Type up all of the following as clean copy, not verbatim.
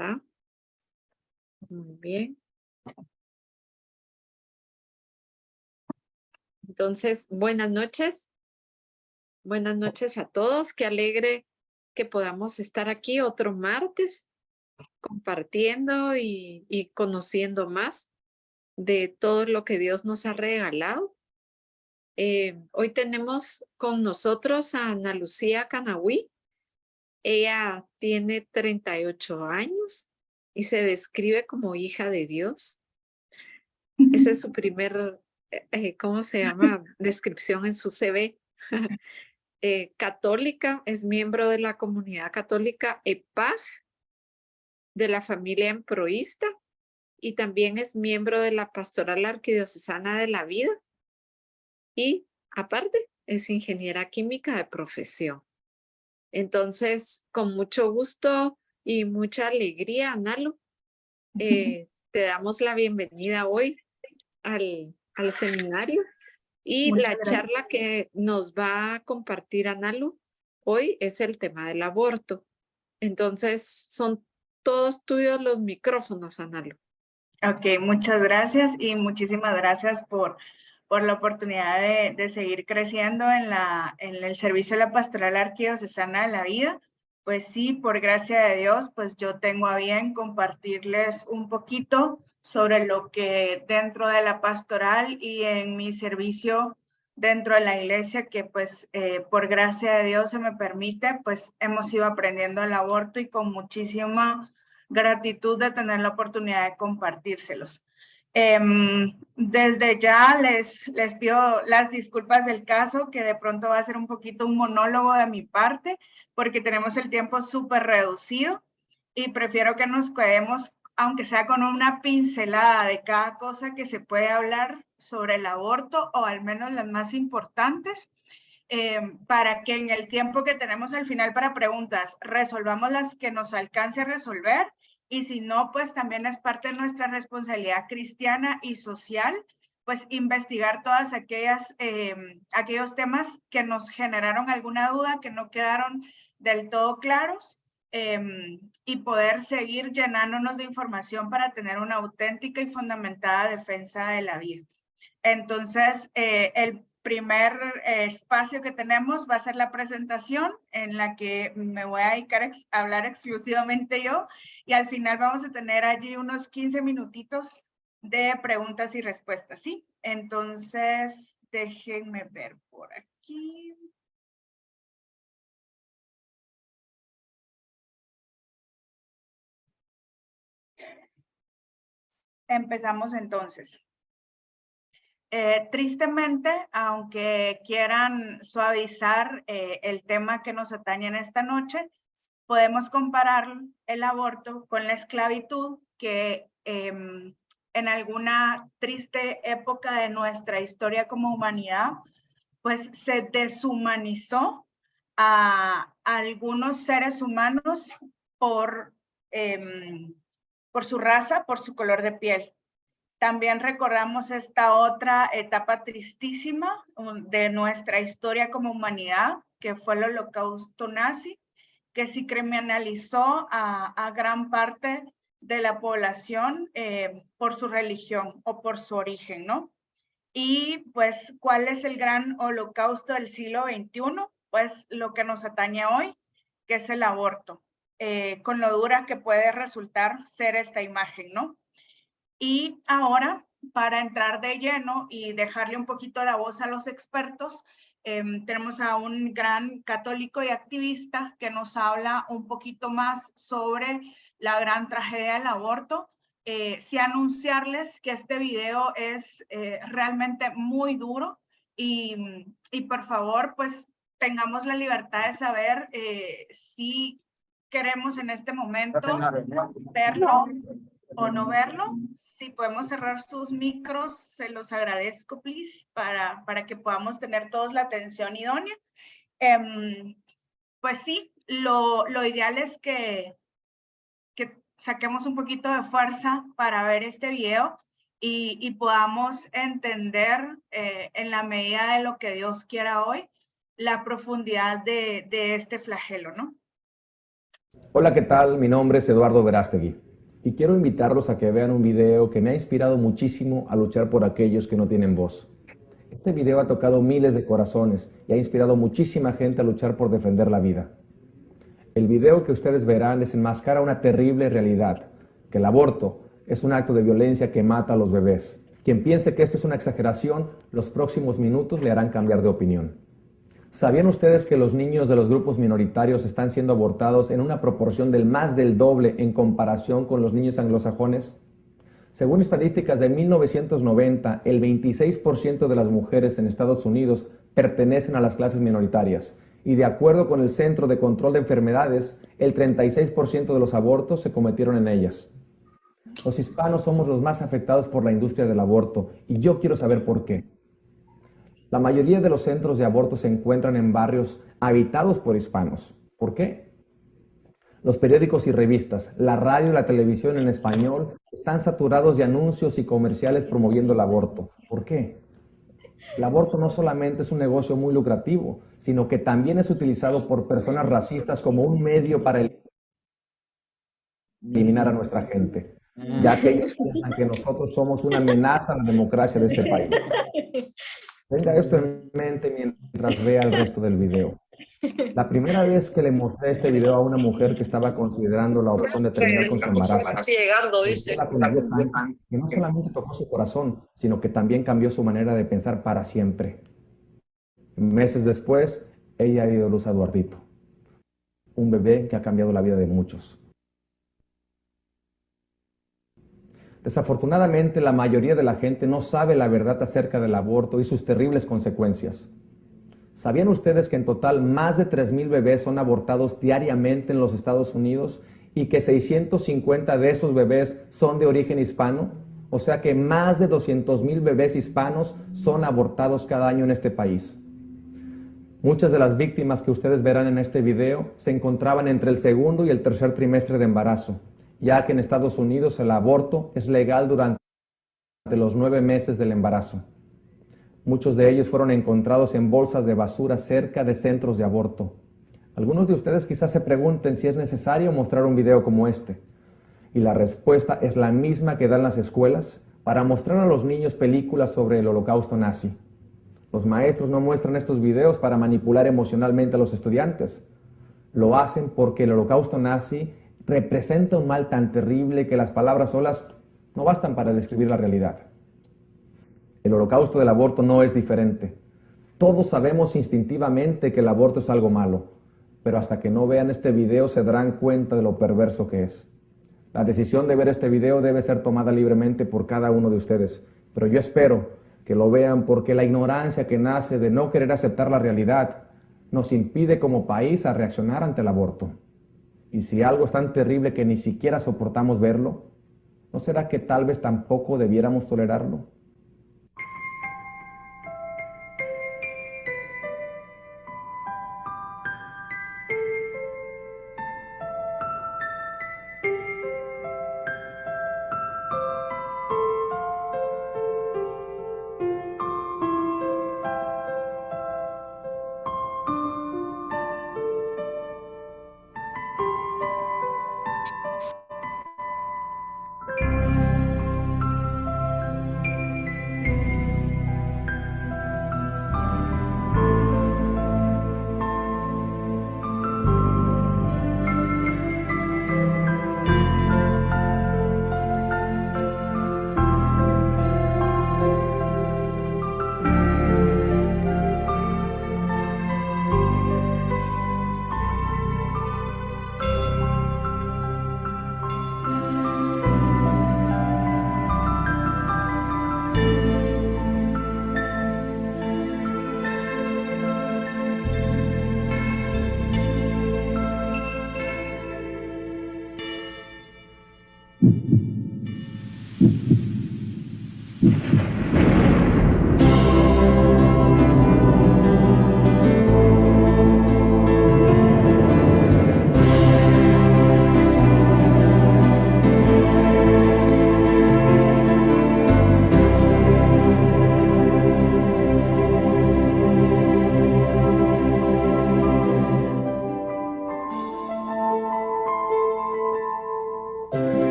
¿Está? Muy bien. Entonces, buenas noches. Buenas noches a todos. Qué alegre que podamos estar aquí otro martes compartiendo y conociendo más de todo lo que Dios nos ha regalado. Hoy tenemos con nosotros a Ana Lucía Canahui. Ella tiene 38 años y se describe como hija de Dios. Ese es su primer, ¿cómo se llama? Descripción en su CV. Católica, es miembro de la comunidad católica EPAG, de la familia emproísta, y también es miembro de la Pastoral Arquidiocesana de la Vida. Y aparte, es ingeniera química de profesión. Entonces, con mucho gusto y mucha alegría, Analu, te damos la bienvenida hoy al seminario. Y Muchas la gracias. charla que nos va a compartir Analu hoy es el tema del aborto. Entonces, son todos tuyos los micrófonos, Analu. Ok, muchas gracias y muchísimas gracias por la oportunidad de seguir creciendo en el servicio de la Pastoral Arquidiocesana de la Vida. Pues sí, por gracia de Dios, pues yo tengo a bien compartirles un poquito sobre lo que dentro de la pastoral y en mi servicio dentro de la iglesia, que pues por gracia de Dios se me permite, pues hemos ido aprendiendo el aborto y con muchísima gratitud de tener la oportunidad de compartírselos. Desde ya les pido las disculpas del caso, que de pronto va a ser un poquito un monólogo de mi parte, porque tenemos el tiempo súper reducido y prefiero que nos quedemos, aunque sea con una pincelada de cada cosa que se puede hablar sobre el aborto, o al menos las más importantes, para que en el tiempo que tenemos al final para preguntas, resolvamos las que nos alcance a resolver, y si no, pues también es parte de nuestra responsabilidad cristiana y social, pues investigar todas aquellos temas que nos generaron alguna duda, que no quedaron del todo claros, y poder seguir llenándonos de información para tener una auténtica y fundamentada defensa de la vida. Entonces, el primer espacio que tenemos va a ser la presentación, en la que me voy a dedicar a hablar exclusivamente yo, y al final vamos a tener allí unos 15 minutitos de preguntas y respuestas, ¿sí? Entonces, déjenme ver por aquí. Empezamos entonces. Tristemente, aunque quieran suavizar el tema que nos atañe en esta noche, podemos comparar el aborto con la esclavitud, que en alguna triste época de nuestra historia como humanidad, pues se deshumanizó a algunos seres humanos por, por su raza, por su color de piel. También recordamos esta otra etapa tristísima de nuestra historia como humanidad, que fue el Holocausto nazi, que sí criminalizó a gran parte de la población por su religión o por su origen, ¿no? Y pues, ¿cuál es el gran holocausto del siglo XXI? Pues lo que nos atañe hoy, que es el aborto, con lo dura que puede resultar ser esta imagen, ¿no? Y ahora, para entrar de lleno y dejarle un poquito la voz a los expertos, tenemos a un gran católico y activista que nos habla un poquito más sobre la gran tragedia del aborto. Sí, anunciarles que este video es realmente muy duro, y por favor, pues tengamos la libertad de saber si queremos en este momento verlo o no verlo. Si podemos cerrar sus micros, se los agradezco, please, para que podamos tener todos la atención idónea. Pues sí, lo ideal es que saquemos un poquito de fuerza para ver este video y podamos entender en la medida de lo que Dios quiera hoy, la profundidad de este flagelo, ¿no? Hola, ¿qué tal? Mi nombre es Eduardo Verástegui y quiero invitarlos a que vean un video que me ha inspirado muchísimo a luchar por aquellos que no tienen voz. Este video ha tocado miles de corazones y ha inspirado muchísima gente a luchar por defender la vida. El video que ustedes verán desenmascara una terrible realidad, que el aborto es un acto de violencia que mata a los bebés. Quien piense que esto es una exageración, los próximos minutos le harán cambiar de opinión. ¿Sabían ustedes que los niños de los grupos minoritarios están siendo abortados en una proporción del más del doble en comparación con los niños anglosajones? Según estadísticas de 1990, el 26% de las mujeres en Estados Unidos pertenecen a las clases minoritarias y de acuerdo con el Centro de Control de Enfermedades, el 36% de los abortos se cometieron en ellas. Los hispanos somos los más afectados por la industria del aborto y yo quiero saber por qué. La mayoría de los centros de aborto se encuentran en barrios habitados por hispanos. ¿Por qué? Los periódicos y revistas, la radio y la televisión en español están saturados de anuncios y comerciales promoviendo el aborto. ¿Por qué? El aborto no solamente es un negocio muy lucrativo, sino que también es utilizado por personas racistas como un medio para eliminar a nuestra gente, ya que ellos piensan que nosotros somos una amenaza a la democracia de este país. Tenga esto en mente mientras vea el resto del video. La primera vez que le mostré este video a una mujer que estaba considerando la opción de terminar con su embarazo, la conmovió tanto que no solamente tocó su corazón, sino que también cambió su manera de pensar para siempre. Meses después, ella dio luz a Eduardito, un bebé que ha cambiado la vida de muchos. Desafortunadamente, la mayoría de la gente no sabe la verdad acerca del aborto y sus terribles consecuencias. ¿Sabían ustedes que en total más de 3,000 bebés son abortados diariamente en los Estados Unidos y que 650 de esos bebés son de origen hispano? O sea que más de 200,000 bebés hispanos son abortados cada año en este país. Muchas de las víctimas que ustedes verán en este video se encontraban entre el segundo y el tercer trimestre de embarazo, ya que en Estados Unidos el aborto es legal durante los 9 meses del embarazo. Muchos de ellos fueron encontrados en bolsas de basura cerca de centros de aborto. Algunos de ustedes quizás se pregunten si es necesario mostrar un video como este. Y la respuesta es la misma que dan las escuelas para mostrar a los niños películas sobre el holocausto nazi. Los maestros no muestran estos videos para manipular emocionalmente a los estudiantes. Lo hacen porque el holocausto nazi representa un mal tan terrible que las palabras solas no bastan para describir la realidad. El holocausto del aborto no es diferente. Todos sabemos instintivamente que el aborto es algo malo, pero hasta que no vean este video se darán cuenta de lo perverso que es. La decisión de ver este video debe ser tomada libremente por cada uno de ustedes, pero yo espero que lo vean porque la ignorancia que nace de no querer aceptar la realidad nos impide como país a reaccionar ante el aborto. Y si algo es tan terrible que ni siquiera soportamos verlo, ¿no será que tal vez tampoco debiéramos tolerarlo?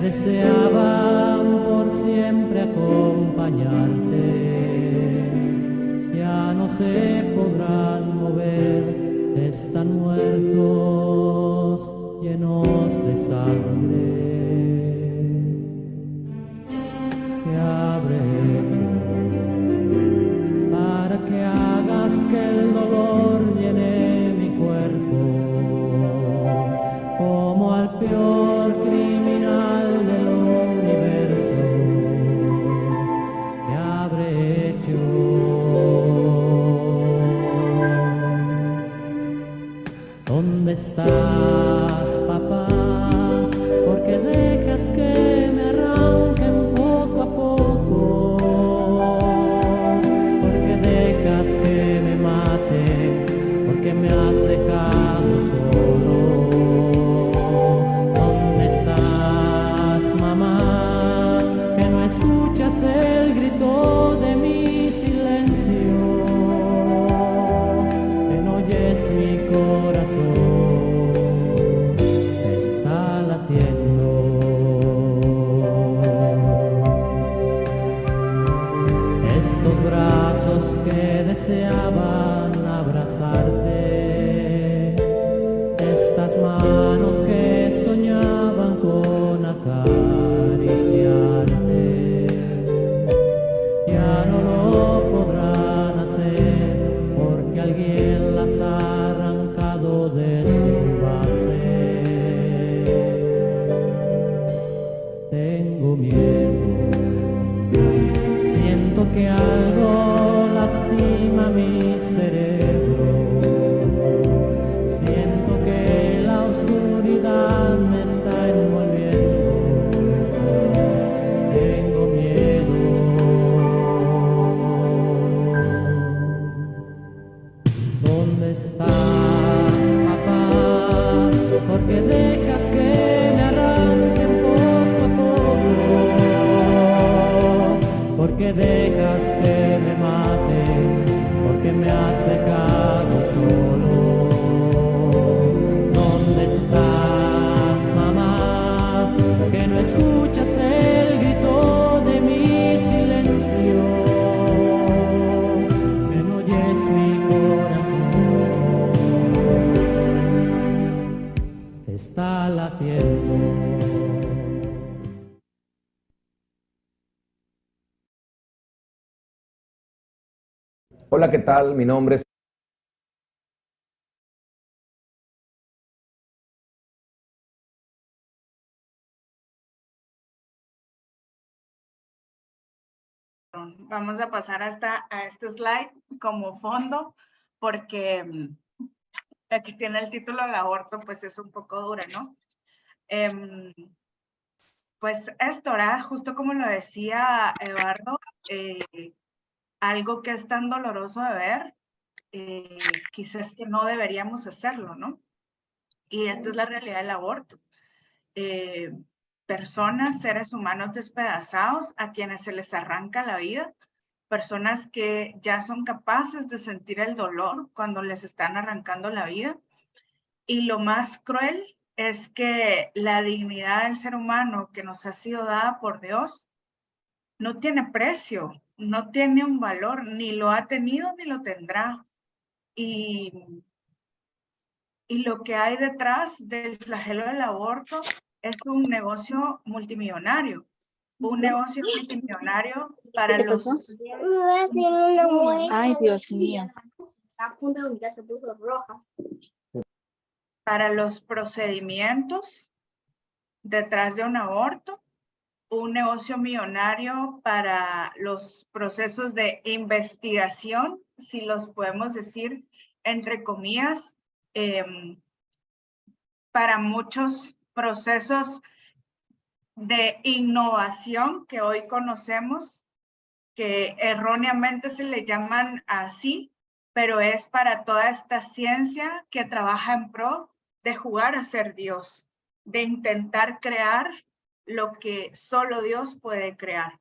deseaban por siempre acompañarte, ya no se podrán mover, están muertos, llenos de sangre. ¿Qué habré hecho para que hagas que el dolor llene mi cuerpo? Como al peor criminal del universo, ¿qué habré hecho? ¿Dónde estás, papá? ¿Por qué dejas que me arranquen poco a poco? ¿Por qué dejas que me maten? ¿Por qué me has dejado solo? ¿Dónde estás, mamá? Que no escuchas el grito de mi silencio, que no oyes mi corazón, que está latiendo. Estos brazos que deseaban abrazarte, estas manos que soñaban con acariciarte, ya no lo podrán hacer porque alguien las ha arrancado de su base. Tengo miedo, siento que algo lastima mi cerebro, siento que la oscuridad me está envolviendo. Tengo miedo. ¿Dónde estás, papá? ¿Por qué dejas que me arranquen poco a poco? ¿Por qué dejas que me maten? ¿Por qué me has dejado solo? ¿Dónde estás, mamá? Que no escuchas el grito de mi silencio, que no oyes mi corazón, que está latiendo. Hola, ¿qué tal? Mi nombre es... Vamos a pasar a este slide como fondo, porque aquí tiene el título del aborto, pues es un poco dura, ¿no? Pues esto, ¿verdad? Justo como lo decía Eduardo, algo que es tan doloroso de ver, quizás que no deberíamos hacerlo, ¿no? Y esta es la realidad del aborto. Personas, seres humanos despedazados a quienes se les arranca la vida, personas que ya son capaces de sentir el dolor cuando les están arrancando la vida. Y lo más cruel es que la dignidad del ser humano que nos ha sido dada por Dios no tiene precio, no tiene un valor, ni lo ha tenido ni lo tendrá. Y lo que hay detrás del flagelo del aborto es un negocio multimillonario. Un negocio multimillonario para los... Ay, Dios mío. Para los procedimientos detrás de un aborto, un negocio millonario para los procesos de investigación, si los podemos decir entre comillas, para muchos procesos de innovación que hoy conocemos, que erróneamente se le llaman así, pero es para toda esta ciencia que trabaja en pro de jugar a ser Dios, de intentar crear lo que solo Dios puede crear.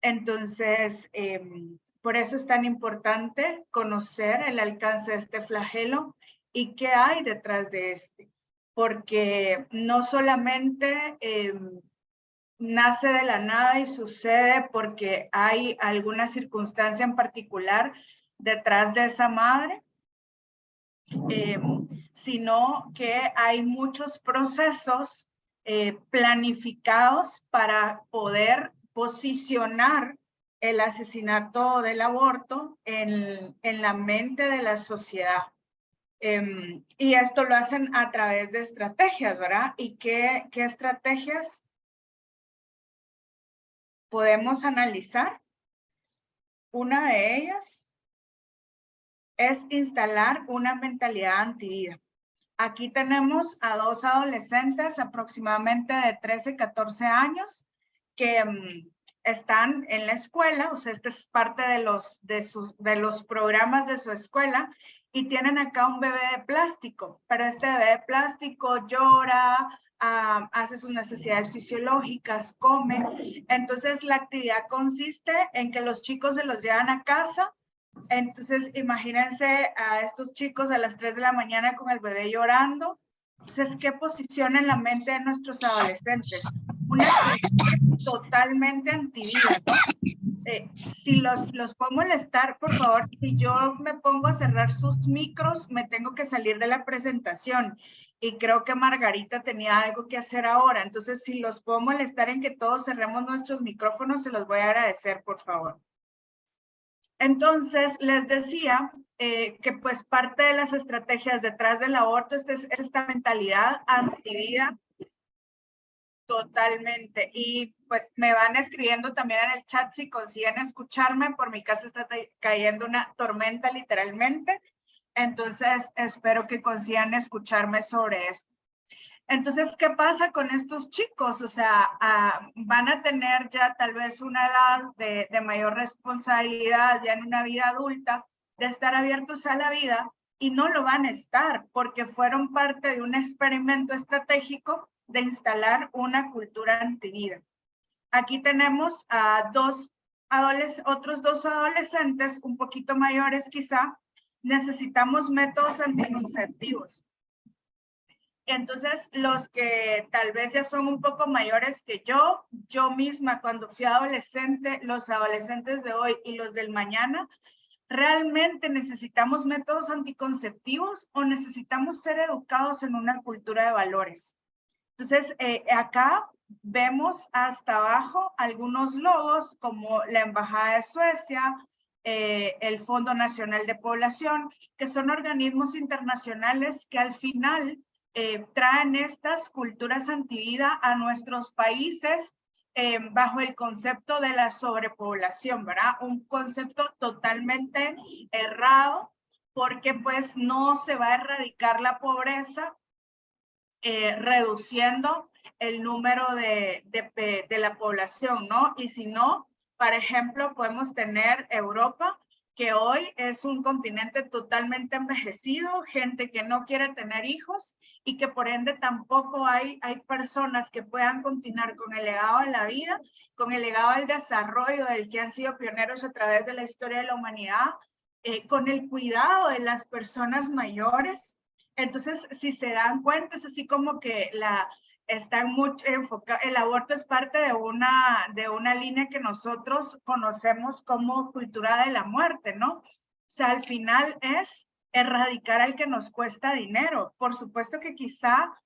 Entonces, por eso es tan importante conocer el alcance de este flagelo y qué hay detrás de este. porque no solamente nace de la nada y sucede porque hay alguna circunstancia en particular detrás de esa madre, sino que hay muchos procesos planificados para poder posicionar el asesinato del aborto en la mente de la sociedad. Y esto lo hacen a través de estrategias, ¿verdad? ¿Y qué estrategias podemos analizar? Una de ellas es instalar una mentalidad antivida. Aquí tenemos a 2 adolescentes aproximadamente de 13, 14 años que están en la escuela, o sea, este es parte de los programas de su escuela, y tienen acá un bebé de plástico, pero este bebé de plástico llora, hace sus necesidades fisiológicas, come. Entonces la actividad consiste en que los chicos se los llevan a casa. Entonces, imagínense a estos chicos a las 3 de la mañana con el bebé llorando. Entonces, ¿qué posición en la mente de nuestros adolescentes? Una totalmente antivida, ¿no? Si los puedo molestar, por favor, si yo me pongo a cerrar sus micros, me tengo que salir de la presentación. Y creo que Margarita tenía algo que hacer ahora. Entonces, si los puedo molestar en que todos cerremos nuestros micrófonos, se los voy a agradecer, por favor. Entonces, les decía que pues parte de las estrategias detrás del aborto es esta mentalidad antivida totalmente. Y pues me van escribiendo también en el chat si consiguen escucharme. Por mi casa está cayendo una tormenta literalmente. Entonces, espero que consigan escucharme sobre esto. Entonces, ¿qué pasa con estos chicos? O sea, van a tener ya tal vez una edad de mayor responsabilidad, ya en una vida adulta, de estar abiertos a la vida, y no lo van a estar porque fueron parte de un experimento estratégico de instalar una cultura antivida. Aquí tenemos a otros dos adolescentes un poquito mayores quizá. Necesitamos métodos anticonceptivos. Entonces, los que tal vez ya son un poco mayores que yo misma cuando fui adolescente, los adolescentes de hoy y los del mañana, ¿realmente necesitamos métodos anticonceptivos o necesitamos ser educados en una cultura de valores? Entonces, acá vemos hasta abajo algunos logos como la Embajada de Suecia, el Fondo Nacional de Población, que son organismos internacionales que al final traen estas culturas antivida a nuestros países bajo el concepto de la sobrepoblación, ¿verdad? Un concepto totalmente errado porque pues no se va a erradicar la pobreza reduciendo el número de la población, ¿no? Y si no, por ejemplo, podemos tener Europa, que hoy es un continente totalmente envejecido, gente que no quiere tener hijos y que por ende tampoco hay personas que puedan continuar con el legado de la vida, con el legado del desarrollo del que han sido pioneros a través de la historia de la humanidad, con el cuidado de las personas mayores. Entonces, si se dan cuenta, es así como que están mucho enfocados. El aborto es parte de una línea que nosotros conocemos como cultura de la muerte, ¿no? O sea, al final es erradicar al que nos cuesta dinero. Por supuesto que quizá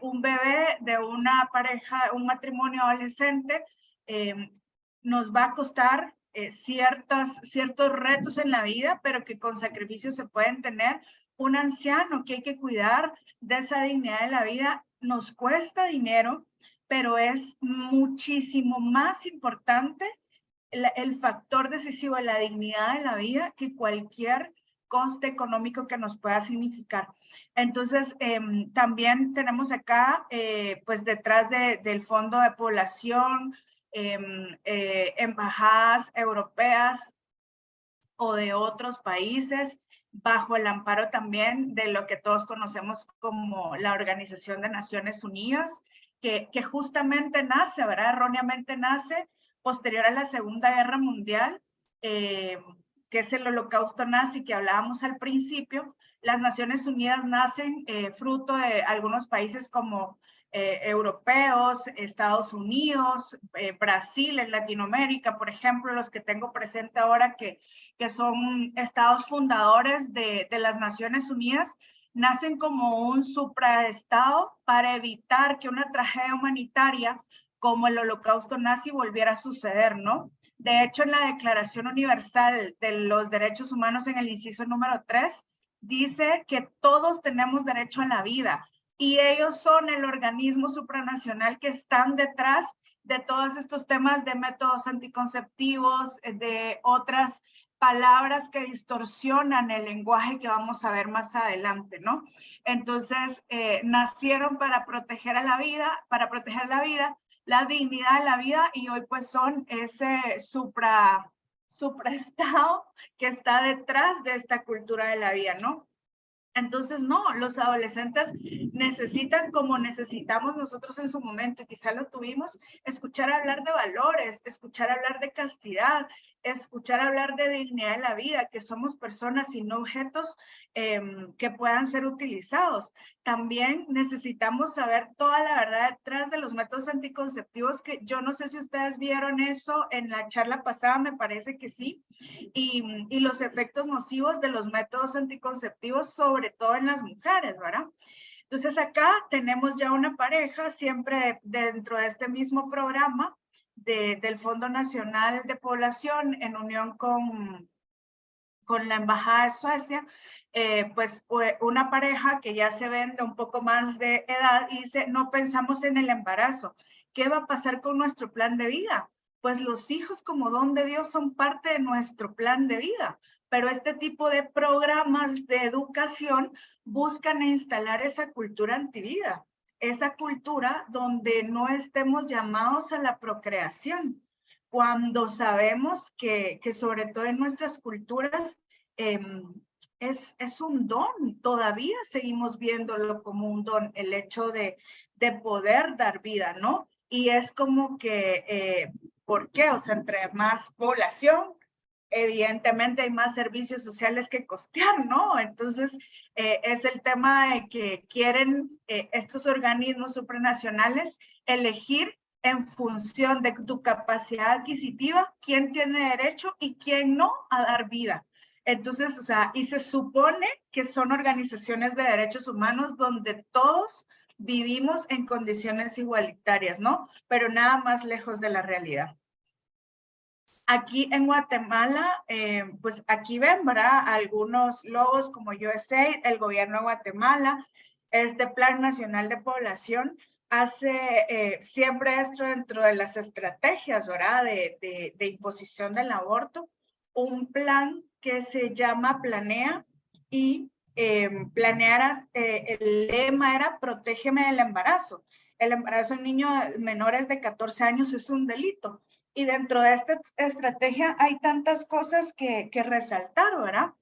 un bebé de una pareja, un matrimonio adolescente, nos va a costar ciertos retos en la vida, pero que con sacrificio se pueden tener. Un anciano que hay que cuidar de esa dignidad de la vida nos cuesta dinero, pero es muchísimo más importante el factor decisivo de la dignidad de la vida que cualquier coste económico que nos pueda significar. Entonces, también tenemos acá, pues detrás del Fondo de Población, embajadas europeas o de otros países, bajo el amparo también de lo que todos conocemos como la Organización de Naciones Unidas, que justamente nace, ¿verdad? Erróneamente nace posterior a la Segunda Guerra Mundial, que es el Holocausto nazi que hablábamos al principio. Las Naciones Unidas nacen fruto de algunos países como europeos, Estados Unidos, Brasil, en Latinoamérica, por ejemplo, los que tengo presente ahora que son estados fundadores de las Naciones Unidas, nacen como un supraestado para evitar que una tragedia humanitaria como el Holocausto nazi volviera a suceder, ¿no? De hecho, en la Declaración Universal de los Derechos Humanos, en el inciso número 3, dice que todos tenemos derecho a la vida, y ellos son el organismo supranacional que están detrás de todos estos temas de métodos anticonceptivos, de otras palabras que distorsionan el lenguaje que vamos a ver más adelante, ¿no? Entonces, nacieron para proteger a la vida, para proteger la vida, la dignidad de la vida, y hoy pues son ese supraestado que está detrás de esta cultura de la vida, ¿no? Entonces, no, los adolescentes necesitan, como necesitamos nosotros en su momento, y quizá lo tuvimos, escuchar hablar de valores, escuchar hablar de castidad, escuchar hablar de dignidad de la vida, que somos personas y no objetos que puedan ser utilizados. También necesitamos saber toda la verdad detrás de los métodos anticonceptivos, que yo no sé si ustedes vieron eso en la charla pasada, me parece que sí, y los efectos nocivos de los métodos anticonceptivos, sobre todo en las mujeres, ¿verdad? Entonces acá tenemos ya una pareja, siempre dentro de este mismo programa del Fondo Nacional de Población, en unión con la Embajada de Suecia, pues una pareja que ya se ven de un poco más de edad y dice, no pensamos en el embarazo. ¿Qué va a pasar con nuestro plan de vida? Pues los hijos como don de Dios son parte de nuestro plan de vida, pero este tipo de programas de educación buscan instalar esa cultura antivida, esa cultura donde no estemos llamados a la procreación, cuando sabemos que sobre todo en nuestras culturas es un don. Todavía seguimos viéndolo como un don, el hecho de poder dar vida, ¿no? Y es como que, ¿por qué? O sea, entre más población, evidentemente hay más servicios sociales que costear, ¿no? Entonces, es el tema de que quieren estos organismos supranacionales elegir en función de tu capacidad adquisitiva quién tiene derecho y quién no a dar vida. Entonces, o sea, y se supone que son organizaciones de derechos humanos donde todos vivimos en condiciones igualitarias, ¿no? Pero nada más lejos de la realidad. Aquí en Guatemala, pues aquí ven, ¿verdad? Algunos logos como USAID, el gobierno de Guatemala, este Plan Nacional de Población, hace siempre esto dentro de las estrategias, ¿verdad? De imposición del aborto, un plan que se llama Planea, y planear, el lema era protégeme del embarazo. El embarazo en niños menores de 14 años es un delito. Y dentro de esta estrategia hay tantas cosas que resaltar, ¿verdad?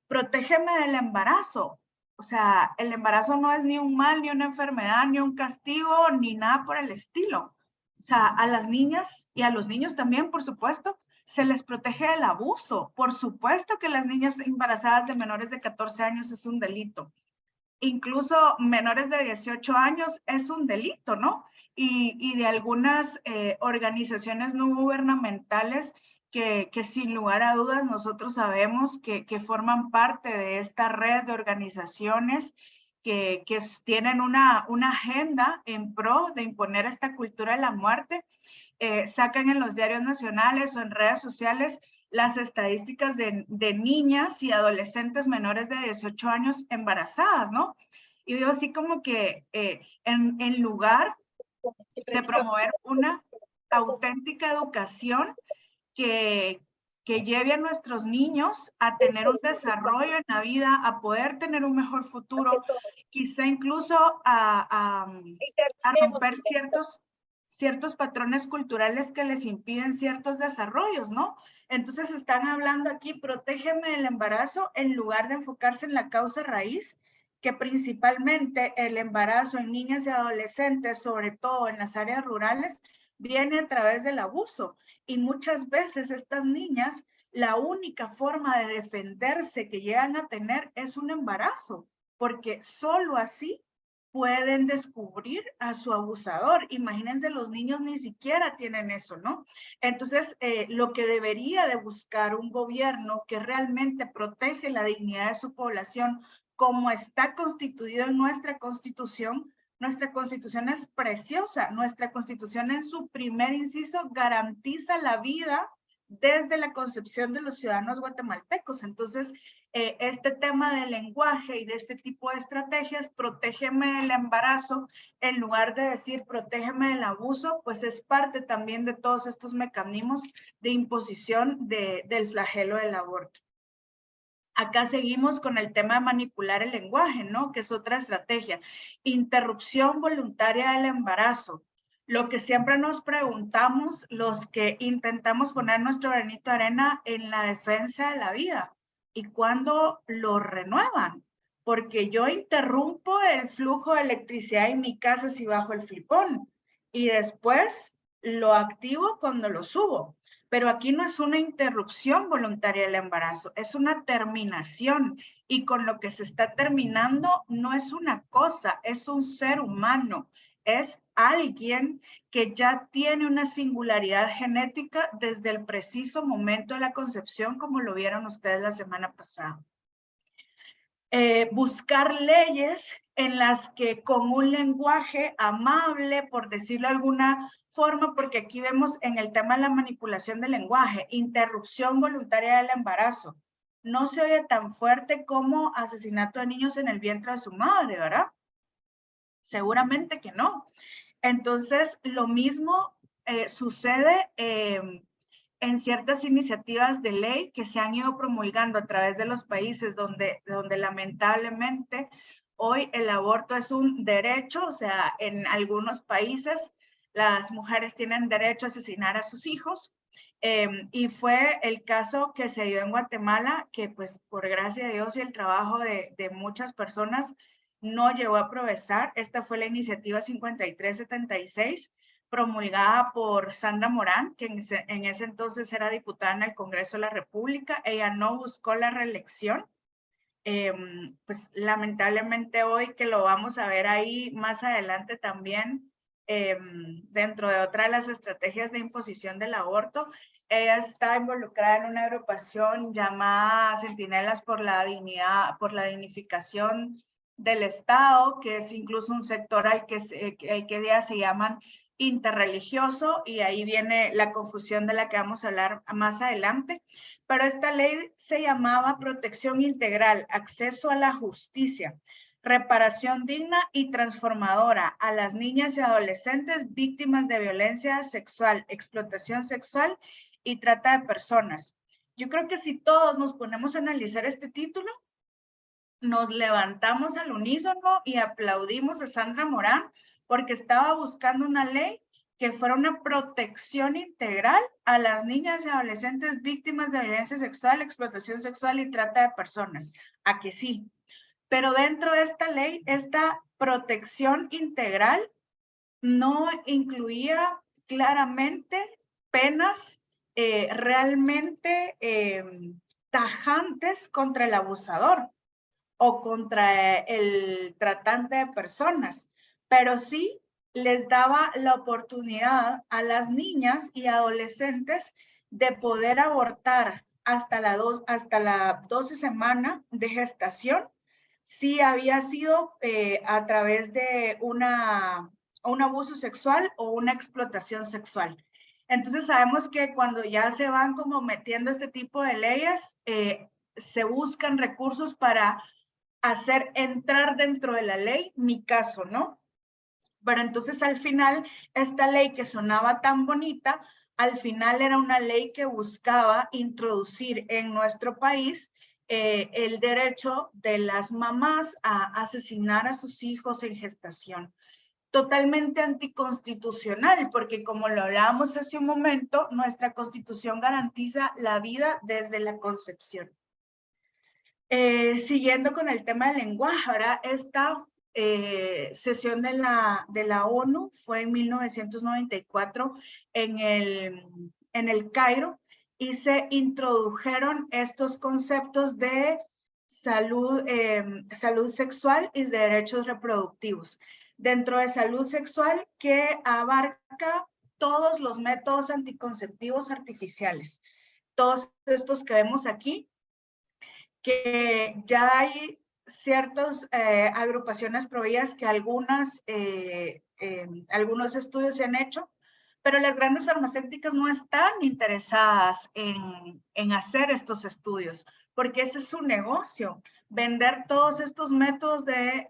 Protégeme del embarazo. O sea, el embarazo no es ni un mal, ni una enfermedad, ni un castigo, ni nada por el estilo. O sea, a las niñas y a los niños también, por supuesto, se les protege del abuso. Por supuesto que las niñas embarazadas de menores de 14 años es un delito. Incluso menores de 18 años es un delito, ¿no? Y de algunas organizaciones no gubernamentales que sin lugar a dudas nosotros sabemos que forman parte de esta red de organizaciones que tienen una agenda en pro de imponer esta cultura de la muerte, sacan en los diarios nacionales o en redes sociales las estadísticas de niñas y adolescentes menores de 18 años embarazadas, ¿no? Y digo así como que en lugar de promover una auténtica educación que lleve a nuestros niños a tener un desarrollo en la vida, a poder tener un mejor futuro, quizá incluso a romper ciertos patrones culturales que les impiden ciertos desarrollos, ¿no? Entonces están hablando aquí, protégeme del embarazo, en lugar de enfocarse en la causa raíz, que principalmente el embarazo en niñas y adolescentes, sobre todo en las áreas rurales, viene a través del abuso. Y muchas veces estas niñas la única forma de defenderse que llegan a tener es un embarazo, porque solo así pueden descubrir a su abusador. Imagínense, los niños ni siquiera tienen eso, ¿no? Entonces, lo que debería de buscar un gobierno que realmente protege la dignidad de su población, como está constituido en nuestra Constitución es preciosa. Nuestra Constitución en su primer inciso garantiza la vida desde la concepción de los ciudadanos guatemaltecos. Entonces, este tema del lenguaje y de este tipo de estrategias, protégeme del embarazo, en lugar de decir protégeme del abuso, pues es parte también de todos estos mecanismos de imposición del flagelo del aborto. Acá seguimos con el tema de manipular el lenguaje, ¿no? Que es otra estrategia. Interrupción voluntaria del embarazo. Lo que siempre nos preguntamos los que intentamos poner nuestro granito de arena en la defensa de la vida. ¿Y cuándo lo renuevan? Porque yo interrumpo el flujo de electricidad en mi casa si bajo el flipón y después lo activo cuando lo subo. Pero aquí no es una interrupción voluntaria del embarazo, es una terminación. Y con lo que se está terminando no es una cosa, es un ser humano. Es alguien que ya tiene una singularidad genética desde el preciso momento de la concepción, como lo vieron ustedes la semana pasada. Buscar leyes en las que con un lenguaje amable, por decirlo de alguna forma, porque aquí vemos en el tema de la manipulación del lenguaje, interrupción voluntaria del embarazo. No se oye tan fuerte como asesinato de niños en el vientre de su madre, ¿verdad? Seguramente que no. Entonces, lo mismo sucede en ciertas iniciativas de ley que se han ido promulgando a través de los países donde lamentablemente hoy el aborto es un derecho. O sea, en algunos países las mujeres tienen derecho a asesinar a sus hijos. Y fue el caso que se dio en Guatemala, que pues por gracia de Dios y el trabajo de muchas personas no llegó a progresar. Esta fue la iniciativa 5376, promulgada por Sandra Morán, que en ese entonces era diputada en el Congreso de la República. Ella no buscó la reelección. Pues lamentablemente hoy, que lo vamos a ver ahí más adelante también, dentro de otra de las estrategias de imposición del aborto, ella está involucrada en una agrupación llamada Centinelas por la Dignidad, por la Dignificación del Estado, que es incluso un sector al que ya se llaman interreligioso, y ahí viene la confusión de la que vamos a hablar más adelante. Pero esta ley se llamaba Protección Integral, Acceso a la Justicia, Reparación Digna y Transformadora a las niñas y adolescentes víctimas de violencia sexual, explotación sexual y trata de personas. Yo creo que si todos nos ponemos a analizar este título, nos levantamos al unísono y aplaudimos a Sandra Morán, porque estaba buscando una ley que fuera una protección integral a las niñas y adolescentes víctimas de violencia sexual, explotación sexual y trata de personas. ¿A que sí? Pero dentro de esta ley, esta protección integral no incluía claramente penas realmente tajantes contra el abusador o contra el tratante de personas, pero sí les daba la oportunidad a las niñas y adolescentes de poder abortar hasta la 12 semana de gestación, si había sido a través de un abuso sexual o una explotación sexual. Entonces sabemos que cuando ya se van como metiendo este tipo de leyes, se buscan recursos para hacer entrar dentro de la ley mi caso, ¿no? Pero entonces al final, esta ley que sonaba tan bonita, al final era una ley que buscaba introducir en nuestro país el derecho de las mamás a asesinar a sus hijos en gestación. Totalmente anticonstitucional, porque como lo hablábamos hace un momento, nuestra Constitución garantiza la vida desde la concepción. Siguiendo con el tema del lenguaje, ahora esta sesión de la ONU fue en 1994 en el Cairo, y se introdujeron estos conceptos de salud, salud sexual y derechos reproductivos. Dentro de salud sexual, que abarca todos los métodos anticonceptivos artificiales. Todos estos que vemos aquí, que ya hay ciertas agrupaciones prohibidas que algunos estudios se han hecho, pero las grandes farmacéuticas no están interesadas en hacer estos estudios, porque ese es su negocio, vender todos estos métodos de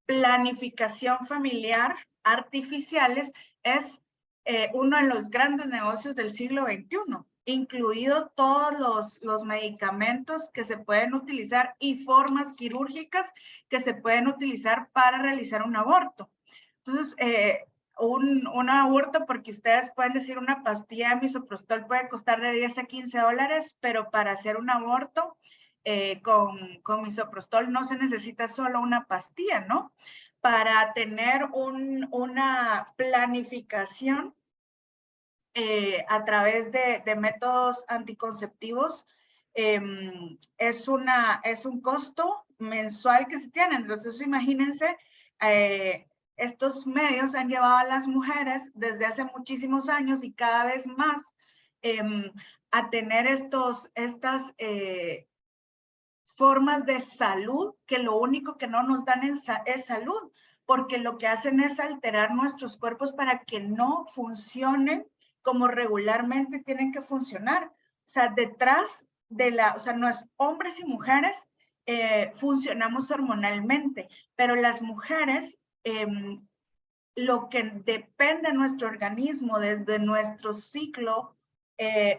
planificación familiar artificiales es uno de los grandes negocios del siglo XXI, incluido todos los medicamentos que se pueden utilizar y formas quirúrgicas que se pueden utilizar para realizar un aborto. Entonces, un aborto, porque ustedes pueden decir una pastilla de misoprostol puede costar de 10 a 15 dólares, pero para hacer un aborto con misoprostol no se necesita solo una pastilla, ¿no? Para tener una planificación a través de métodos anticonceptivos, es un costo mensual que se tiene. Entonces, imagínense, estos medios han llevado a las mujeres desde hace muchísimos años y cada vez más a tener estas formas de salud que lo único que no nos dan es salud, porque lo que hacen es alterar nuestros cuerpos para que no funcionen como regularmente tienen que funcionar. O sea, detrás de o sea, no es hombres y mujeres funcionamos hormonalmente, pero las mujeres, lo que depende de nuestro organismo, de nuestro ciclo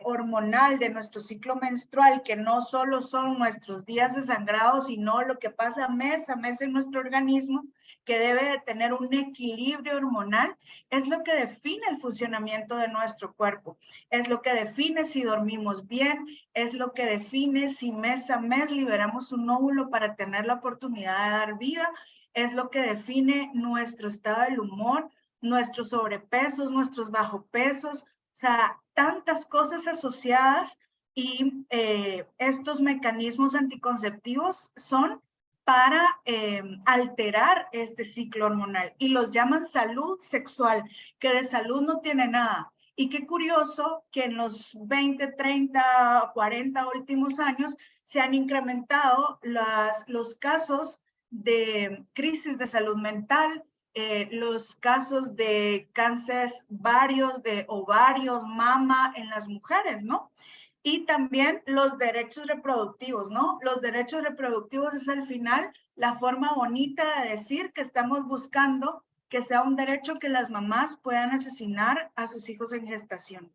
hormonal, de nuestro ciclo menstrual, que no solo son nuestros días de sangrado, sino lo que pasa mes a mes en nuestro organismo, que debe de tener un equilibrio hormonal, es lo que define el funcionamiento de nuestro cuerpo, es lo que define si dormimos bien, es lo que define si mes a mes liberamos un óvulo para tener la oportunidad de dar vida, es lo que define nuestro estado del humor, nuestros sobrepesos, nuestros bajopesos, o sea, tantas cosas asociadas, y estos mecanismos anticonceptivos son para alterar este ciclo hormonal y los llaman salud sexual, que de salud no tiene nada. Y qué curioso que en los 20, 30, 40 últimos años se han incrementado los casos de crisis de salud mental, los casos de cánceres varios de ovarios, mama en las mujeres, ¿no? Y también los derechos reproductivos, ¿no? Los derechos reproductivos es al final la forma bonita de decir que estamos buscando que sea un derecho que las mamás puedan asesinar a sus hijos en gestación.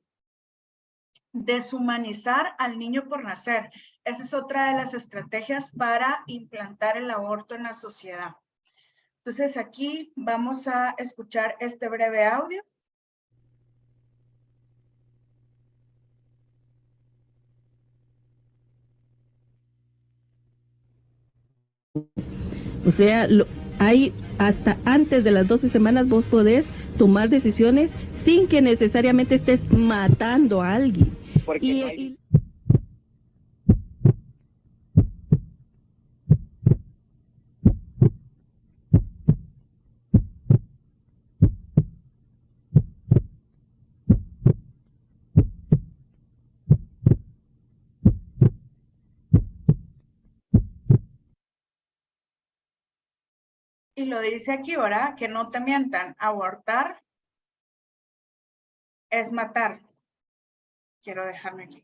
Deshumanizar al niño por nacer. Esa es otra de las estrategias para implantar el aborto en la sociedad. Entonces aquí vamos a escuchar este breve audio. O sea, hay hasta antes de las 12 semanas vos podés tomar decisiones sin que necesariamente estés matando a alguien. Y lo dice aquí, ¿verdad? Que no te mientan. Abortar es matar. Quiero dejarme aquí.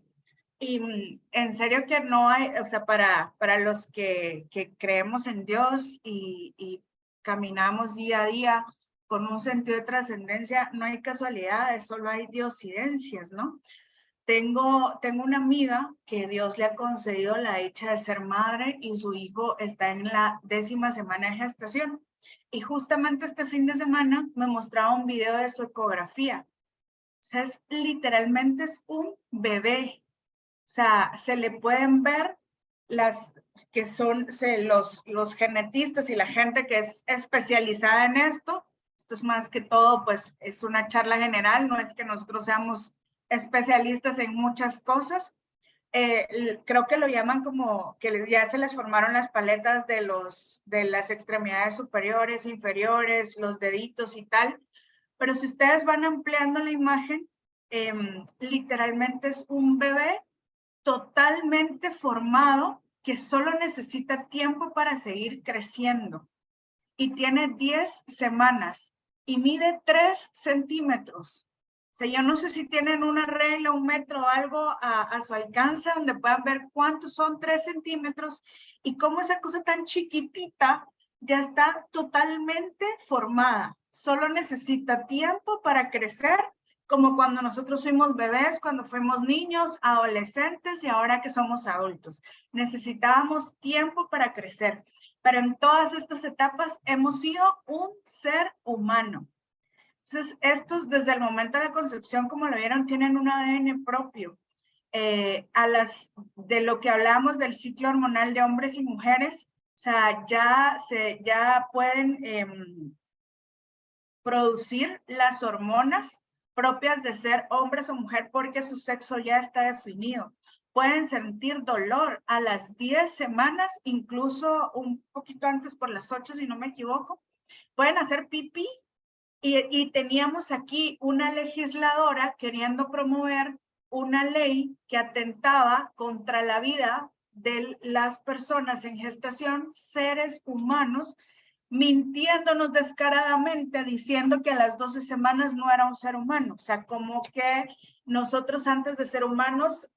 Y en serio que no hay, o sea, para los que creemos en Dios y caminamos día a día con un sentido de trascendencia, no hay casualidades, solo hay diosidencias, ¿no? Tengo una amiga que Dios le ha concedido la dicha de ser madre y su hijo está en la 10ª semana de gestación. Y justamente este fin de semana me mostraba un video de su ecografía. O sea, literalmente es un bebé. O sea, se le pueden ver las que son los genetistas y la gente que es especializada en esto. Esto es más que todo, pues es una charla general, no es que nosotros seamos especialistas en muchas cosas. Creo que lo llaman como que ya se les formaron las paletas de las extremidades superiores, inferiores, los deditos y tal. Pero si ustedes van ampliando la imagen, literalmente es un bebé totalmente formado que solo necesita tiempo para seguir creciendo. Y tiene 10 semanas y mide 3 centímetros. O sea, yo no sé si tienen una regla, un metro o algo a su alcance donde puedan ver cuántos son 3 centímetros y cómo esa cosa tan chiquitita ya está totalmente formada. Solo necesita tiempo para crecer, como cuando nosotros fuimos bebés, cuando fuimos niños, adolescentes y ahora que somos adultos. Necesitábamos tiempo para crecer. Pero en todas estas etapas hemos sido un ser humano. Entonces, estos desde el momento de la concepción, como lo vieron, tienen un ADN propio. De lo que hablamos del ciclo hormonal de hombres y mujeres, o sea, ya pueden producir las hormonas propias de ser hombres o mujer porque su sexo ya está definido. Pueden sentir dolor a las 10 semanas, incluso un poquito antes por las 8, si no me equivoco. Pueden hacer pipí y teníamos aquí una legisladora queriendo promover una ley que atentaba contra la vida de las personas en gestación, seres humanos, mintiéndonos descaradamente, diciendo que a las 12 semanas no era un ser humano. O sea, como que nosotros antes de ser humanos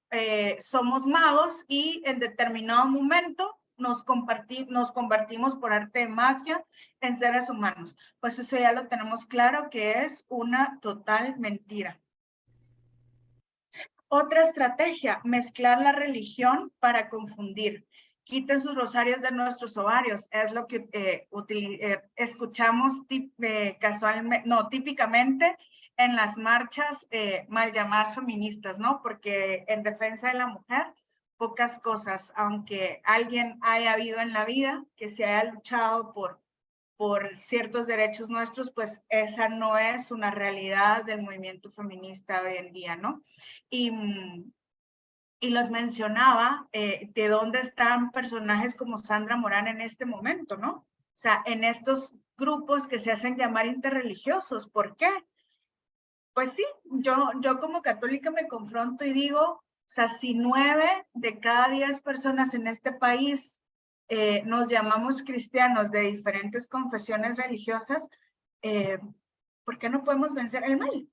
somos magos y en determinado momento nos convertimos por arte de magia en seres humanos. Pues eso ya lo tenemos claro que es una total mentira. Otra estrategia, mezclar la religión para confundir. Quiten sus rosarios de nuestros ovarios, es lo que escuchamos típicamente en las marchas mal llamadas feministas, ¿no? Porque en defensa de la mujer, pocas cosas, aunque alguien haya habido en la vida que se haya luchado por ciertos derechos nuestros, pues esa no es una realidad del movimiento feminista hoy en día, ¿no? Y los mencionaba, de dónde están personajes como Sandra Morán en este momento, ¿no? O sea, en estos grupos que se hacen llamar interreligiosos. ¿Por qué? Pues sí, yo como católica me confronto y digo, o sea, si 9 de cada 10 personas en este país nos llamamos cristianos de diferentes confesiones religiosas, ¿por qué no podemos vencer el mal?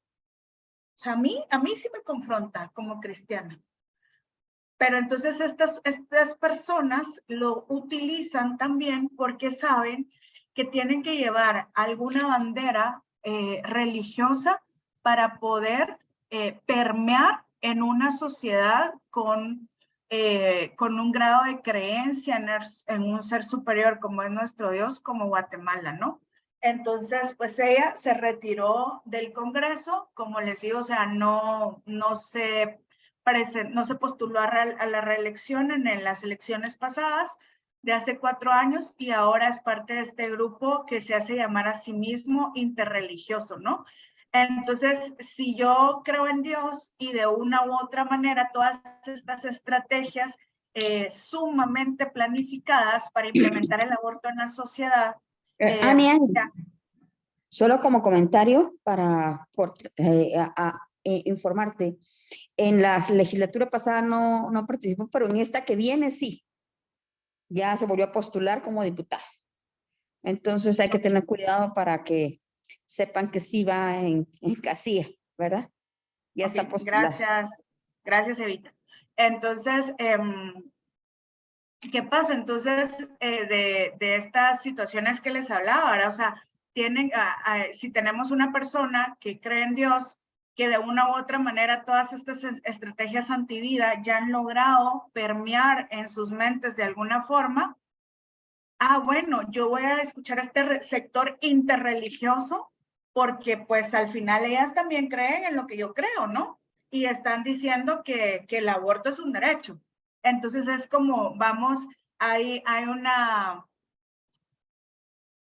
O sea, a mí sí me confronta como cristiana. Pero entonces estas personas lo utilizan también porque saben que tienen que llevar alguna bandera religiosa para poder permear en una sociedad con un grado de creencia en un ser superior como es nuestro Dios, como Guatemala, ¿no? Entonces, pues ella se retiró del Congreso, como les digo, o sea, no se postuló a la reelección en las elecciones pasadas de hace 4 años y ahora es parte de este grupo que se hace llamar a sí mismo interreligioso, ¿no? Entonces, si yo creo en Dios y de una u otra manera todas estas estrategias sumamente planificadas para implementar el aborto en la sociedad. Ani, solo como comentario para informarte, en la legislatura pasada no participó, pero en esta que viene sí, ya se volvió a postular como diputada. Entonces hay que tener cuidado para que sepan que sí va en casilla, ¿verdad? Ya está postulada. Gracias Evita. Entonces, ¿qué pasa? Entonces, de estas situaciones que les hablaba, ¿verdad? O sea, si tenemos una persona que cree en Dios, que de una u otra manera todas estas estrategias antivida ya han logrado permear en sus mentes de alguna forma, bueno, yo voy a escuchar a este sector interreligioso porque pues al final ellas también creen en lo que yo creo, ¿no? Y están diciendo que el aborto es un derecho. Entonces es como,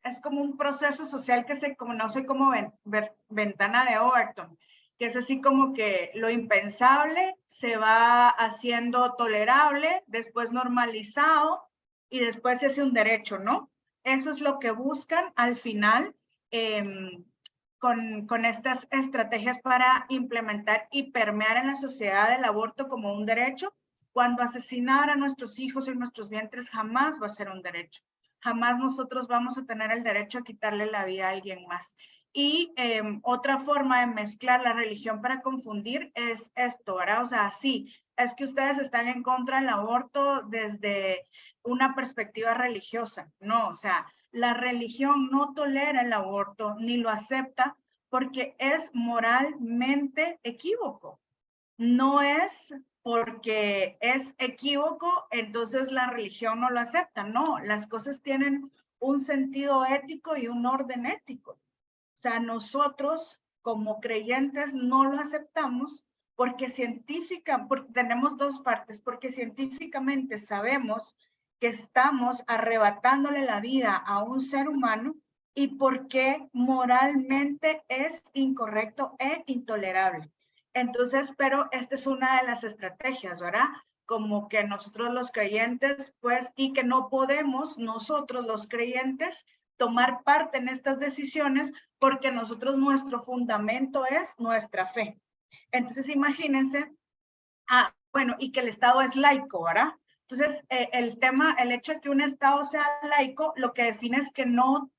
es como un proceso social que se conoce como ventana de Overton. que es así como que lo impensable se va haciendo tolerable, después normalizado y después se hace un derecho, ¿no? Eso es lo que buscan al final con estas estrategias para implementar y permear en la sociedad el aborto como un derecho, cuando asesinar a nuestros hijos en nuestros vientres jamás va a ser un derecho. Jamás nosotros vamos a tener el derecho a quitarle la vida a alguien más. Y otra forma de mezclar la religión para confundir es esto, ¿verdad? O sea, sí, es que ustedes están en contra del aborto desde una perspectiva religiosa. No, o sea, la religión no tolera el aborto ni lo acepta porque es moralmente equívoco. No es porque es equívoco, entonces la religión no lo acepta. No, las cosas tienen un sentido ético y un orden ético. O sea, nosotros como creyentes no lo aceptamos porque tenemos dos partes, porque científicamente sabemos que estamos arrebatándole la vida a un ser humano y porque moralmente es incorrecto e intolerable. Entonces, pero esta es una de las estrategias, ¿verdad? Como que nosotros los creyentes, pues, y que no podemos nosotros los creyentes tomar parte en estas decisiones porque nosotros, nuestro fundamento es nuestra fe. Entonces, imagínense, bueno, y que el Estado es laico, ¿verdad? Entonces, el hecho de que un Estado sea laico, lo que define es que no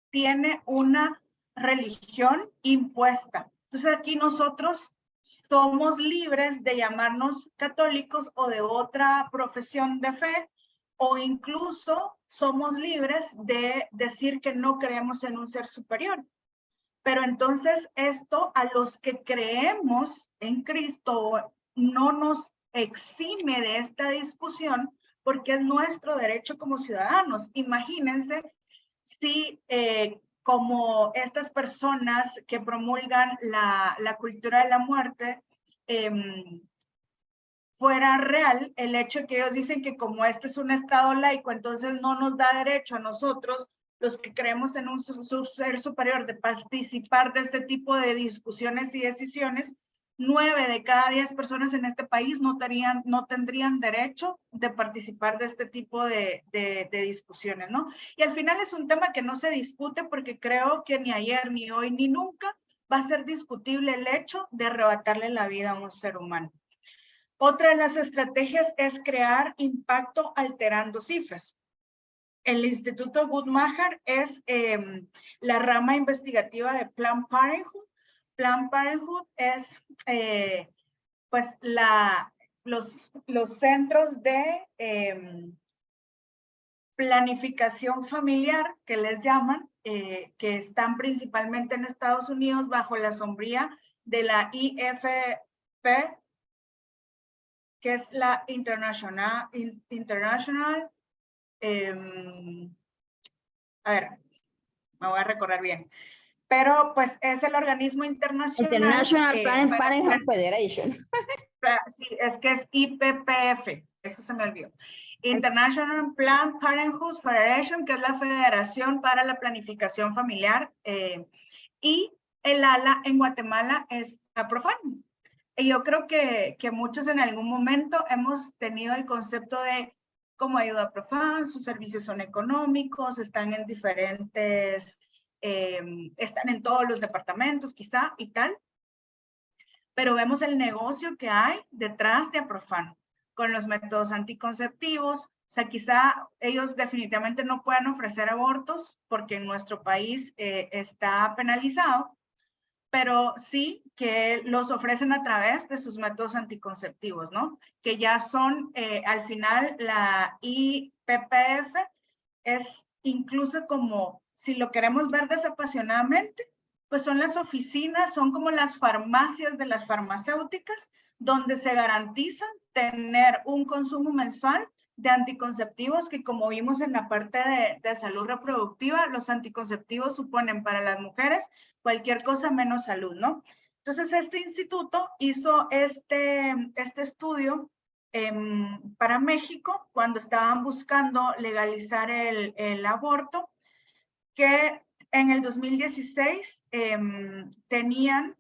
tiene una religión impuesta. Entonces, aquí nosotros somos libres de llamarnos católicos o de otra profesión de fe, o incluso somos libres de decir que no creemos en un ser superior. Pero entonces esto a los que creemos en Cristo no nos exime de esta discusión porque es nuestro derecho como ciudadanos. Imagínense si como estas personas que promulgan la cultura de la muerte, fuera real el hecho de que ellos dicen que como este es un estado laico, entonces no nos da derecho a nosotros, los que creemos en un ser superior, de participar de este tipo de discusiones y decisiones. 9 de cada 10 personas en este país no tendrían derecho de participar de este tipo de discusiones, ¿no? Y al final es un tema que no se discute porque creo que ni ayer, ni hoy, ni nunca va a ser discutible el hecho de arrebatarle la vida a un ser humano. Otra de las estrategias es crear impacto alterando cifras. El Instituto Guttmacher es la rama investigativa de Planned Parenthood. Planned Parenthood es pues los centros de planificación familiar que les llaman, que están principalmente en Estados Unidos bajo la sombría de la IFP, que es la International a ver, me voy a recordar bien, pero pues es el organismo internacional. International Planned Parenthood Federation. Sí, es que es IPPF, eso se me olvidó. International Planned Parenthood Federation, que es la Federación para la Planificación Familiar, y el ala en Guatemala es APROFAN. Y yo creo que muchos en algún momento hemos tenido el concepto de cómo ayuda APROFAN, sus servicios son económicos, están en diferentes, están en todos los departamentos quizá y tal, pero vemos el negocio que hay detrás de APROFAN con los métodos anticonceptivos. O sea, quizá ellos definitivamente no puedan ofrecer abortos porque en nuestro país está penalizado, pero sí que los ofrecen a través de sus métodos anticonceptivos, ¿no? Que ya son, al final, la IPPF es incluso como, si lo queremos ver desapasionadamente, pues son las oficinas, son como las farmacias de las farmacéuticas, donde se garantiza tener un consumo mensual de anticonceptivos que, como vimos en la parte de salud reproductiva, los anticonceptivos suponen para las mujeres cualquier cosa menos salud, ¿no? Entonces, este instituto hizo este estudio para México cuando estaban buscando legalizar el aborto, que en el 2016 tenían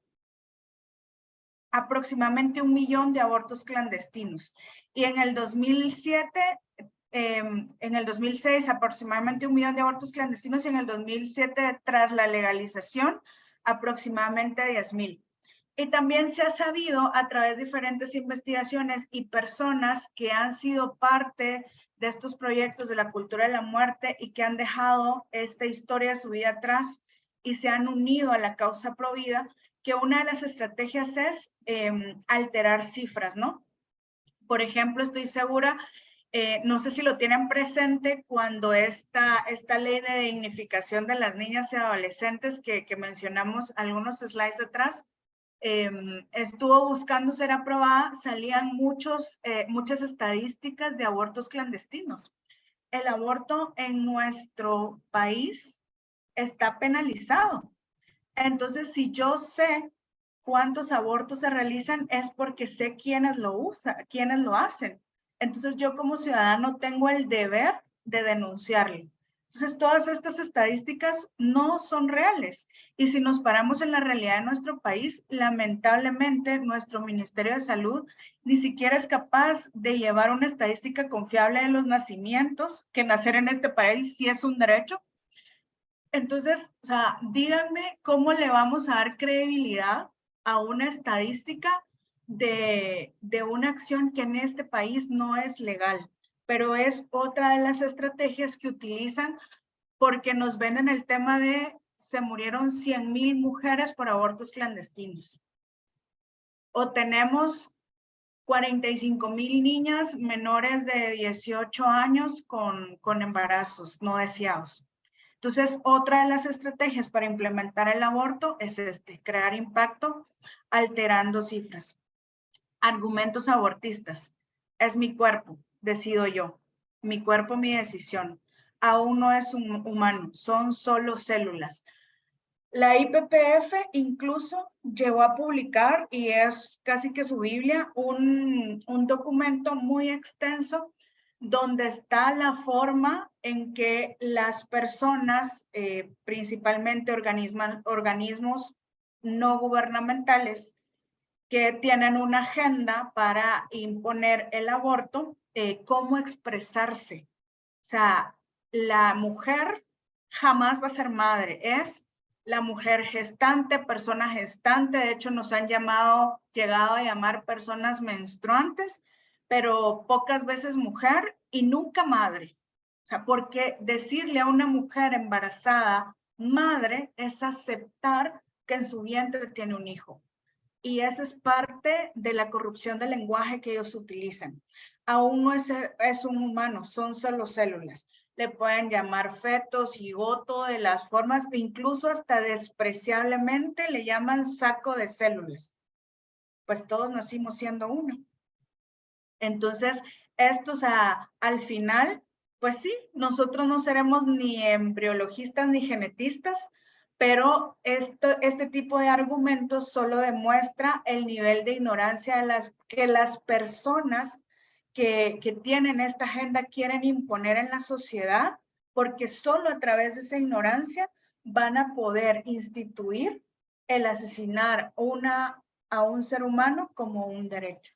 aproximadamente 1 millón de abortos clandestinos. Y en el 2006 aproximadamente 1 millón de abortos clandestinos, y en el 2007, tras la legalización, aproximadamente 10,000. Y también se ha sabido a través de diferentes investigaciones y personas que han sido parte de estos proyectos de la cultura de la muerte y que han dejado esta historia de su vida atrás y se han unido a la causa Provida, que una de las estrategias es alterar cifras, ¿no? Por ejemplo, estoy segura, no sé si lo tienen presente, cuando esta ley de dignificación de las niñas y adolescentes que mencionamos algunos slides atrás, estuvo buscando ser aprobada, salían muchas estadísticas de abortos clandestinos. El aborto en nuestro país está penalizado. Entonces, si yo sé cuántos abortos se realizan, es porque sé quiénes lo hacen. Entonces, yo como ciudadano tengo el deber de denunciarlo. Entonces, todas estas estadísticas no son reales. Y si nos paramos en la realidad de nuestro país, lamentablemente, nuestro Ministerio de Salud ni siquiera es capaz de llevar una estadística confiable de los nacimientos, que nacer en este país sí es un derecho. Entonces, o sea, díganme cómo le vamos a dar credibilidad a una estadística de una acción que en este país no es legal, pero es otra de las estrategias que utilizan porque nos venden el tema de se murieron 100,000 mujeres por abortos clandestinos. O tenemos 45,000 niñas menores de 18 años con embarazos no deseados. Entonces, otra de las estrategias para implementar el aborto es crear impacto alterando cifras. Argumentos abortistas. Es mi cuerpo, decido yo. Mi cuerpo, mi decisión. Aún no es un humano, son solo células. La IPPF incluso llegó a publicar, y es casi que su Biblia, un documento muy extenso donde está la forma en que las personas, principalmente organismos no gubernamentales, que tienen una agenda para imponer el aborto, cómo expresarse. O sea, la mujer jamás va a ser madre, es la mujer gestante, persona gestante. De hecho, nos han llegado a llamar personas menstruantes, pero pocas veces mujer y nunca madre. O sea, porque decirle a una mujer embarazada madre es aceptar que en su vientre tiene un hijo. Y esa es parte de la corrupción del lenguaje que ellos utilizan. Aún no es un humano, son solo células. Le pueden llamar feto, cigoto, de las formas, incluso hasta despreciablemente le llaman saco de células. Pues todos nacimos siendo uno. Entonces, esto, o sea, al final, pues sí, nosotros no seremos ni embriologistas ni genetistas, pero este tipo de argumentos solo demuestra el nivel de ignorancia que las personas que tienen esta agenda quieren imponer en la sociedad, porque solo a través de esa ignorancia van a poder instituir el asesinar a un ser humano como un derecho.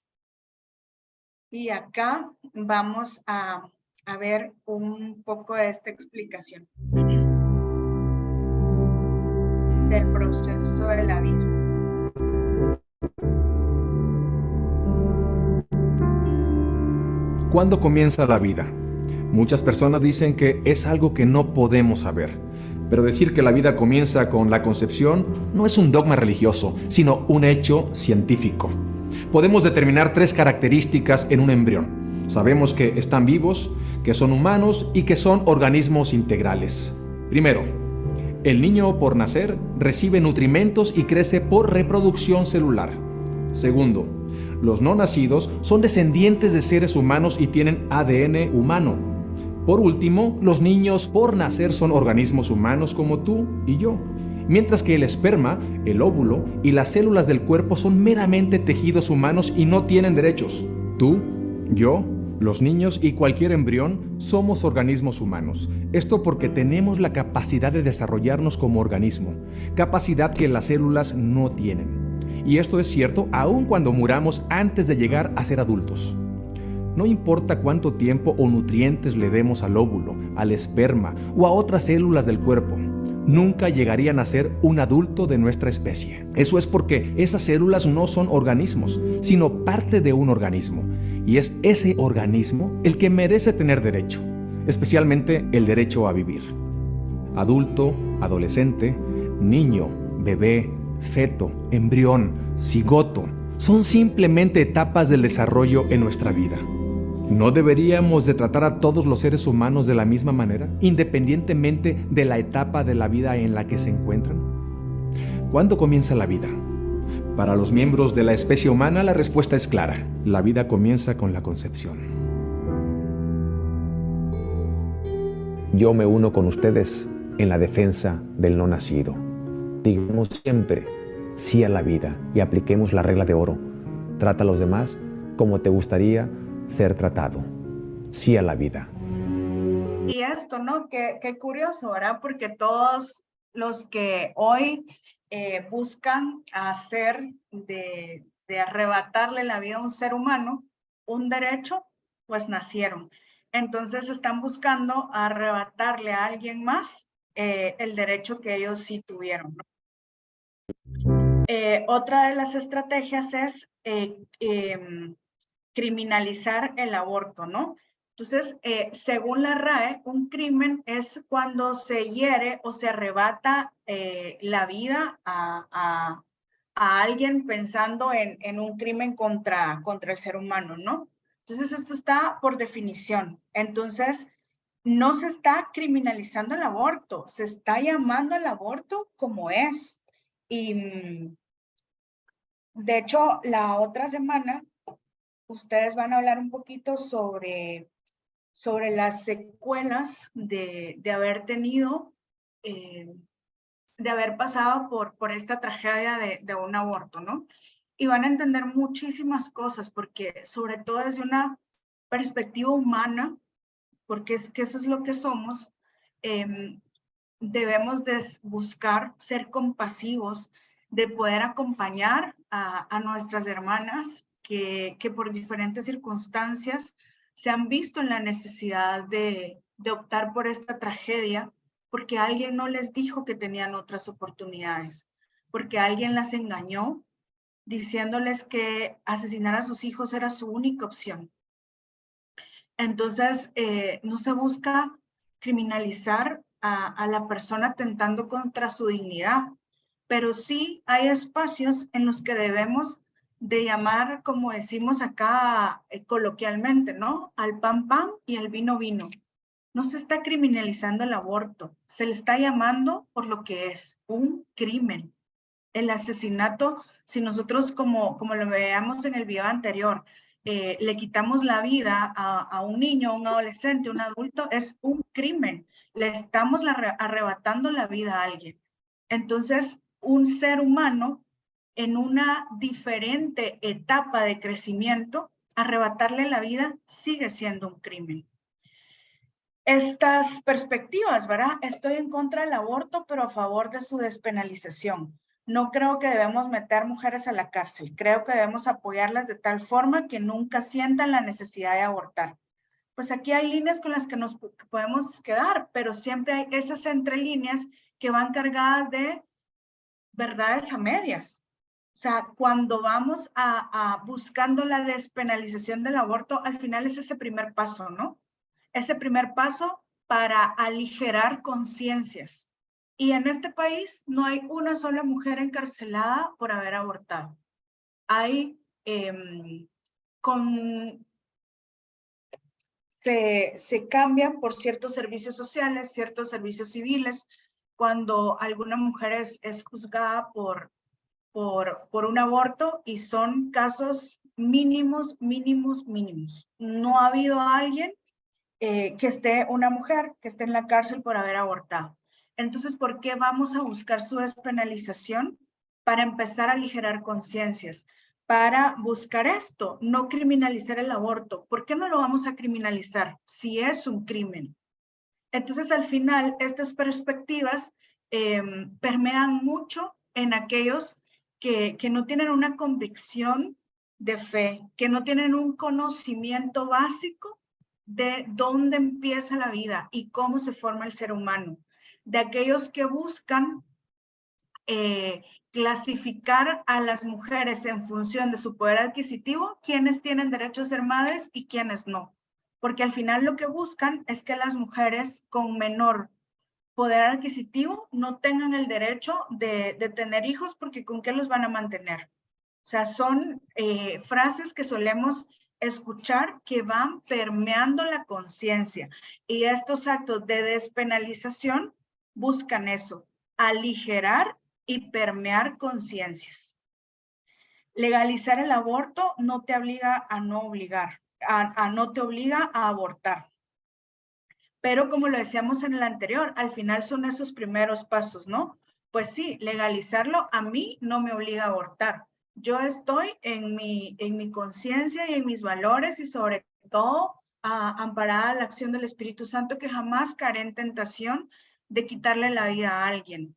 Y acá vamos a ver un poco de esta explicación del proceso de la vida. ¿Cuándo comienza la vida? Muchas personas dicen que es algo que no podemos saber, pero decir que la vida comienza con la concepción no es un dogma religioso, sino un hecho científico. Podemos determinar 3 características en un embrión. Sabemos que están vivos, que son humanos y que son organismos integrales. Primero, el niño por nacer recibe nutrimentos y crece por reproducción celular. Segundo, los no nacidos son descendientes de seres humanos y tienen ADN humano. Por último, los niños por nacer son organismos humanos como tú y yo, mientras que el esperma, el óvulo y las células del cuerpo son meramente tejidos humanos y no tienen derechos. Tú, yo, los niños y cualquier embrión somos organismos humanos. Esto porque tenemos la capacidad de desarrollarnos como organismo, capacidad que las células no tienen. Y esto es cierto aun cuando muramos antes de llegar a ser adultos. No importa cuánto tiempo o nutrientes le demos al óvulo, al esperma o a otras células del cuerpo, nunca llegarían a ser un adulto de nuestra especie. Eso es porque esas células no son organismos, sino parte de un organismo. Y es ese organismo el que merece tener derecho, especialmente el derecho a vivir. Adulto, adolescente, niño, bebé, feto, embrión, cigoto, son simplemente etapas del desarrollo en nuestra vida. ¿No deberíamos de tratar a todos los seres humanos de la misma manera, independientemente de la etapa de la vida en la que se encuentran? ¿Cuándo comienza la vida? Para los miembros de la especie humana, la respuesta es clara. La vida comienza con la concepción. Yo me uno con ustedes en la defensa del no nacido. Digamos siempre sí a la vida y apliquemos la regla de oro. Trata a los demás como te gustaría ser tratado. Sí a la vida. Y esto, ¿no? Qué curioso, ¿verdad? Porque todos los que hoy buscan hacer de arrebatarle la vida a un ser humano, un derecho, pues nacieron. Entonces están buscando arrebatarle a alguien más el derecho que ellos sí tuvieron, ¿no? Otra de las estrategias es criminalizar el aborto, ¿no? Entonces, según la RAE, un crimen es cuando se hiere o se arrebata la vida a alguien pensando en un crimen contra el ser humano, ¿no? Entonces, esto está por definición. Entonces, no se está criminalizando el aborto, se está llamando al aborto como es. Y, de hecho, la otra semana, ustedes van a hablar un poquito sobre las secuelas de haber tenido, de haber pasado por esta tragedia de un aborto, ¿no? Y van a entender muchísimas cosas, porque sobre todo desde una perspectiva humana, porque es que eso es lo que somos, debemos de buscar ser compasivos, de poder acompañar a nuestras hermanas que por diferentes circunstancias se han visto en la necesidad de optar por esta tragedia porque alguien no les dijo que tenían otras oportunidades, porque alguien las engañó diciéndoles que asesinar a sus hijos era su única opción. Entonces, no se busca criminalizar a la persona atentando contra su dignidad, pero sí hay espacios en los que debemos de llamar, como decimos acá coloquialmente, ¿no? Al pan pan y al vino vino. No se está criminalizando el aborto, se le está llamando por lo que es, un crimen. El asesinato, si nosotros como lo veamos en el video anterior, le quitamos la vida a un niño, a un adolescente, a un adulto, es un crimen. Le estamos arrebatando la vida a alguien. Entonces, un ser humano en una diferente etapa de crecimiento, arrebatarle la vida sigue siendo un crimen. Estas perspectivas, ¿verdad? Estoy en contra del aborto, pero a favor de su despenalización. No creo que debemos meter mujeres a la cárcel. Creo que debemos apoyarlas de tal forma que nunca sientan la necesidad de abortar. Pues aquí hay líneas con las que nos podemos quedar, pero siempre hay esas entrelíneas que van cargadas de verdades a medias. O sea, cuando vamos buscando la despenalización del aborto, al final es ese primer paso, ¿no? Ese primer paso para aligerar conciencias. Y en este país no hay una sola mujer encarcelada por haber abortado. Hay, se cambian por ciertos servicios sociales, ciertos servicios civiles, cuando alguna mujer es juzgada por un aborto y son casos mínimos, mínimos, mínimos. No ha habido alguien una mujer que esté en la cárcel por haber abortado. Entonces, ¿por qué vamos a buscar su despenalización? Para empezar a aligerar conciencias, para buscar esto, no criminalizar el aborto. ¿Por qué no lo vamos a criminalizar si es un crimen? Entonces, al final, estas perspectivas permean mucho en aquellos que no tienen una convicción de fe, que no tienen un conocimiento básico de dónde empieza la vida y cómo se forma el ser humano, de aquellos que buscan clasificar a las mujeres en función de su poder adquisitivo, quiénes tienen derecho a ser madres y quiénes no. Porque al final lo que buscan es que las mujeres con menor poder adquisitivo no tengan el derecho de tener hijos, porque ¿con qué los van a mantener? O sea, son frases que solemos escuchar que van permeando la conciencia. Y estos actos de despenalización buscan eso, aligerar y permear conciencias. Legalizar el aborto no te obliga a no obligar, no te obliga a abortar. Pero como lo decíamos en el anterior, al final son esos primeros pasos, ¿no? Pues sí, legalizarlo a mí no me obliga a abortar. Yo estoy en mi conciencia y en mis valores y sobre todo amparada a la acción del Espíritu Santo, que jamás caeré en tentación de quitarle la vida a alguien.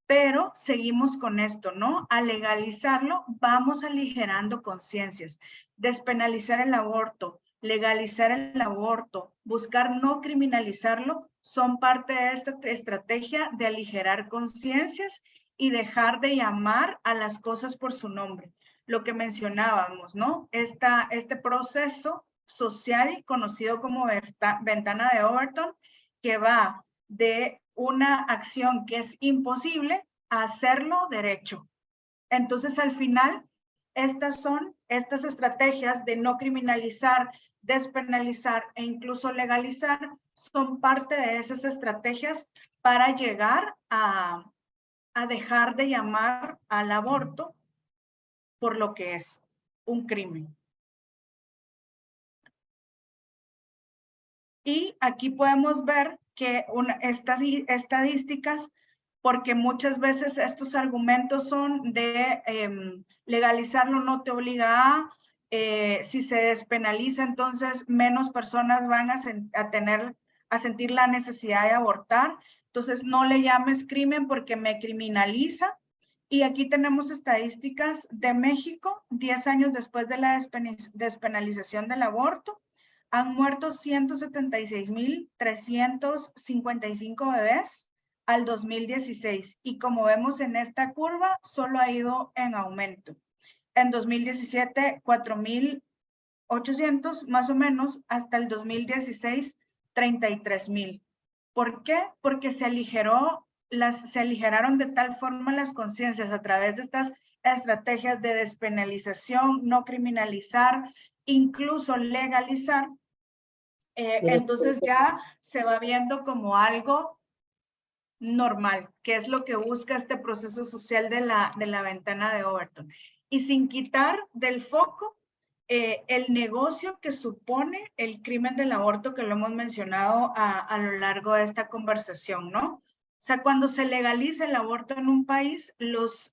Pero seguimos con esto, ¿no? Al legalizarlo, vamos aligerando conciencias. Despenalizar el aborto, legalizar el aborto, buscar no criminalizarlo, son parte de esta estrategia de aligerar conciencias y dejar de llamar a las cosas por su nombre. Lo que mencionábamos, ¿no? Este proceso social conocido como ventana de Overton, que va de una acción que es imposible a hacerlo derecho. Entonces, al final, estas estrategias de no criminalizar, despenalizar e incluso legalizar son parte de esas estrategias para llegar a dejar de llamar al aborto por lo que es un crimen. Y aquí podemos ver que estas estadísticas, porque muchas veces estos argumentos son de legalizarlo no te obliga a, si se despenaliza, entonces menos personas van a sentir la necesidad de abortar. Entonces no le llames crimen porque me criminaliza. Y aquí tenemos estadísticas de México, 10 años después de la despenalización del aborto. Han muerto 176,355 bebés al 2016. Y como vemos en esta curva, solo ha ido en aumento. En 2017, 4,800 más o menos, hasta el 2016, 33,000. ¿Por qué? Porque se aligeraron de tal forma las conciencias a través de estas estrategias de despenalización, no criminalizar, incluso legalizar. Entonces ya se va viendo como algo normal, que es lo que busca este proceso social de la ventana de Overton. Y sin quitar del foco el negocio que supone el crimen del aborto, que lo hemos mencionado a lo largo de esta conversación, ¿no? O sea, cuando se legaliza el aborto en un país, los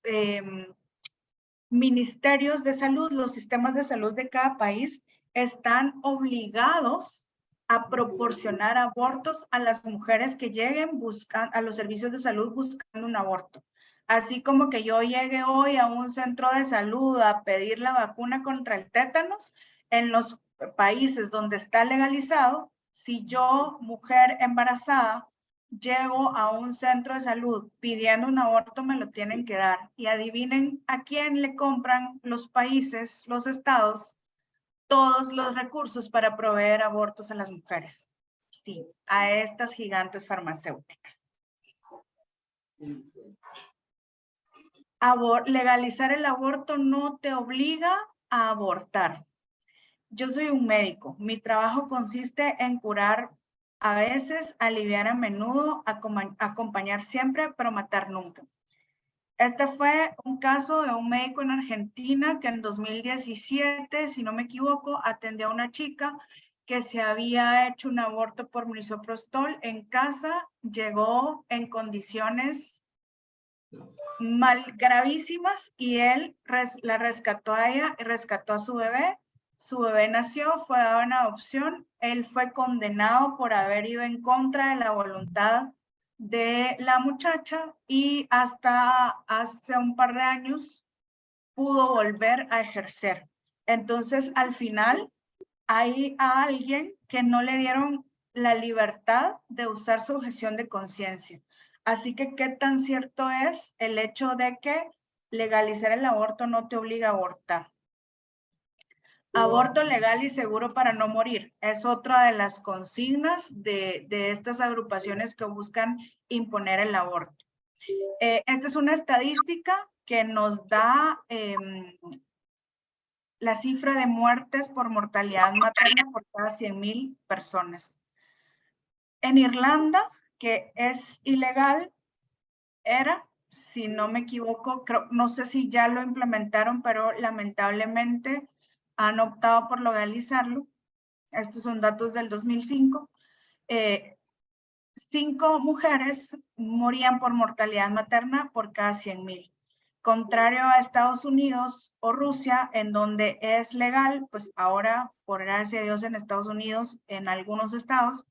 ministerios de salud, los sistemas de salud de cada país están obligados a proporcionar abortos a las mujeres que lleguen a los servicios de salud buscando un aborto. Así como que yo llegue hoy a un centro de salud a pedir la vacuna contra el tétanos, en los países donde está legalizado, si yo, mujer embarazada, llego a un centro de salud pidiendo un aborto, me lo tienen que dar. Y adivinen a quién le compran los países, los estados, todos los recursos para proveer abortos a las mujeres. Sí, a estas gigantes farmacéuticas. Legalizar el aborto no te obliga a abortar. Yo soy un médico. Mi trabajo consiste en curar a veces, aliviar a menudo, acompañar siempre, pero matar nunca. Este fue un caso de un médico en Argentina que en 2017, si no me equivoco, atendió a una chica que se había hecho un aborto por misoprostol en casa, llegó en condiciones gravísimas y él la rescató a ella y rescató a su bebé. Su bebé nació, fue dado en adopción. Él fue condenado por haber ido en contra de la voluntad de la muchacha y hasta hace un par de años pudo volver a ejercer. Entonces, al final, hay a alguien que no le dieron la libertad de usar su objeción de conciencia. Así que, ¿qué tan cierto es el hecho de que legalizar el aborto no te obliga a abortar? Aborto legal y seguro para no morir es otra de las consignas de estas agrupaciones que buscan imponer el aborto. Esta es una estadística que nos da la cifra de muertes por mortalidad materna por cada 100,000 personas. En Irlanda, que es ilegal, era, si no me equivoco, no sé si ya lo implementaron, pero lamentablemente han optado por legalizarlo. Estos son datos del 2005. 5 mujeres morían por mortalidad materna por cada 100,000. Contrario a Estados Unidos o Rusia, en donde es legal, pues ahora, por gracia de Dios, en Estados Unidos, en algunos estados,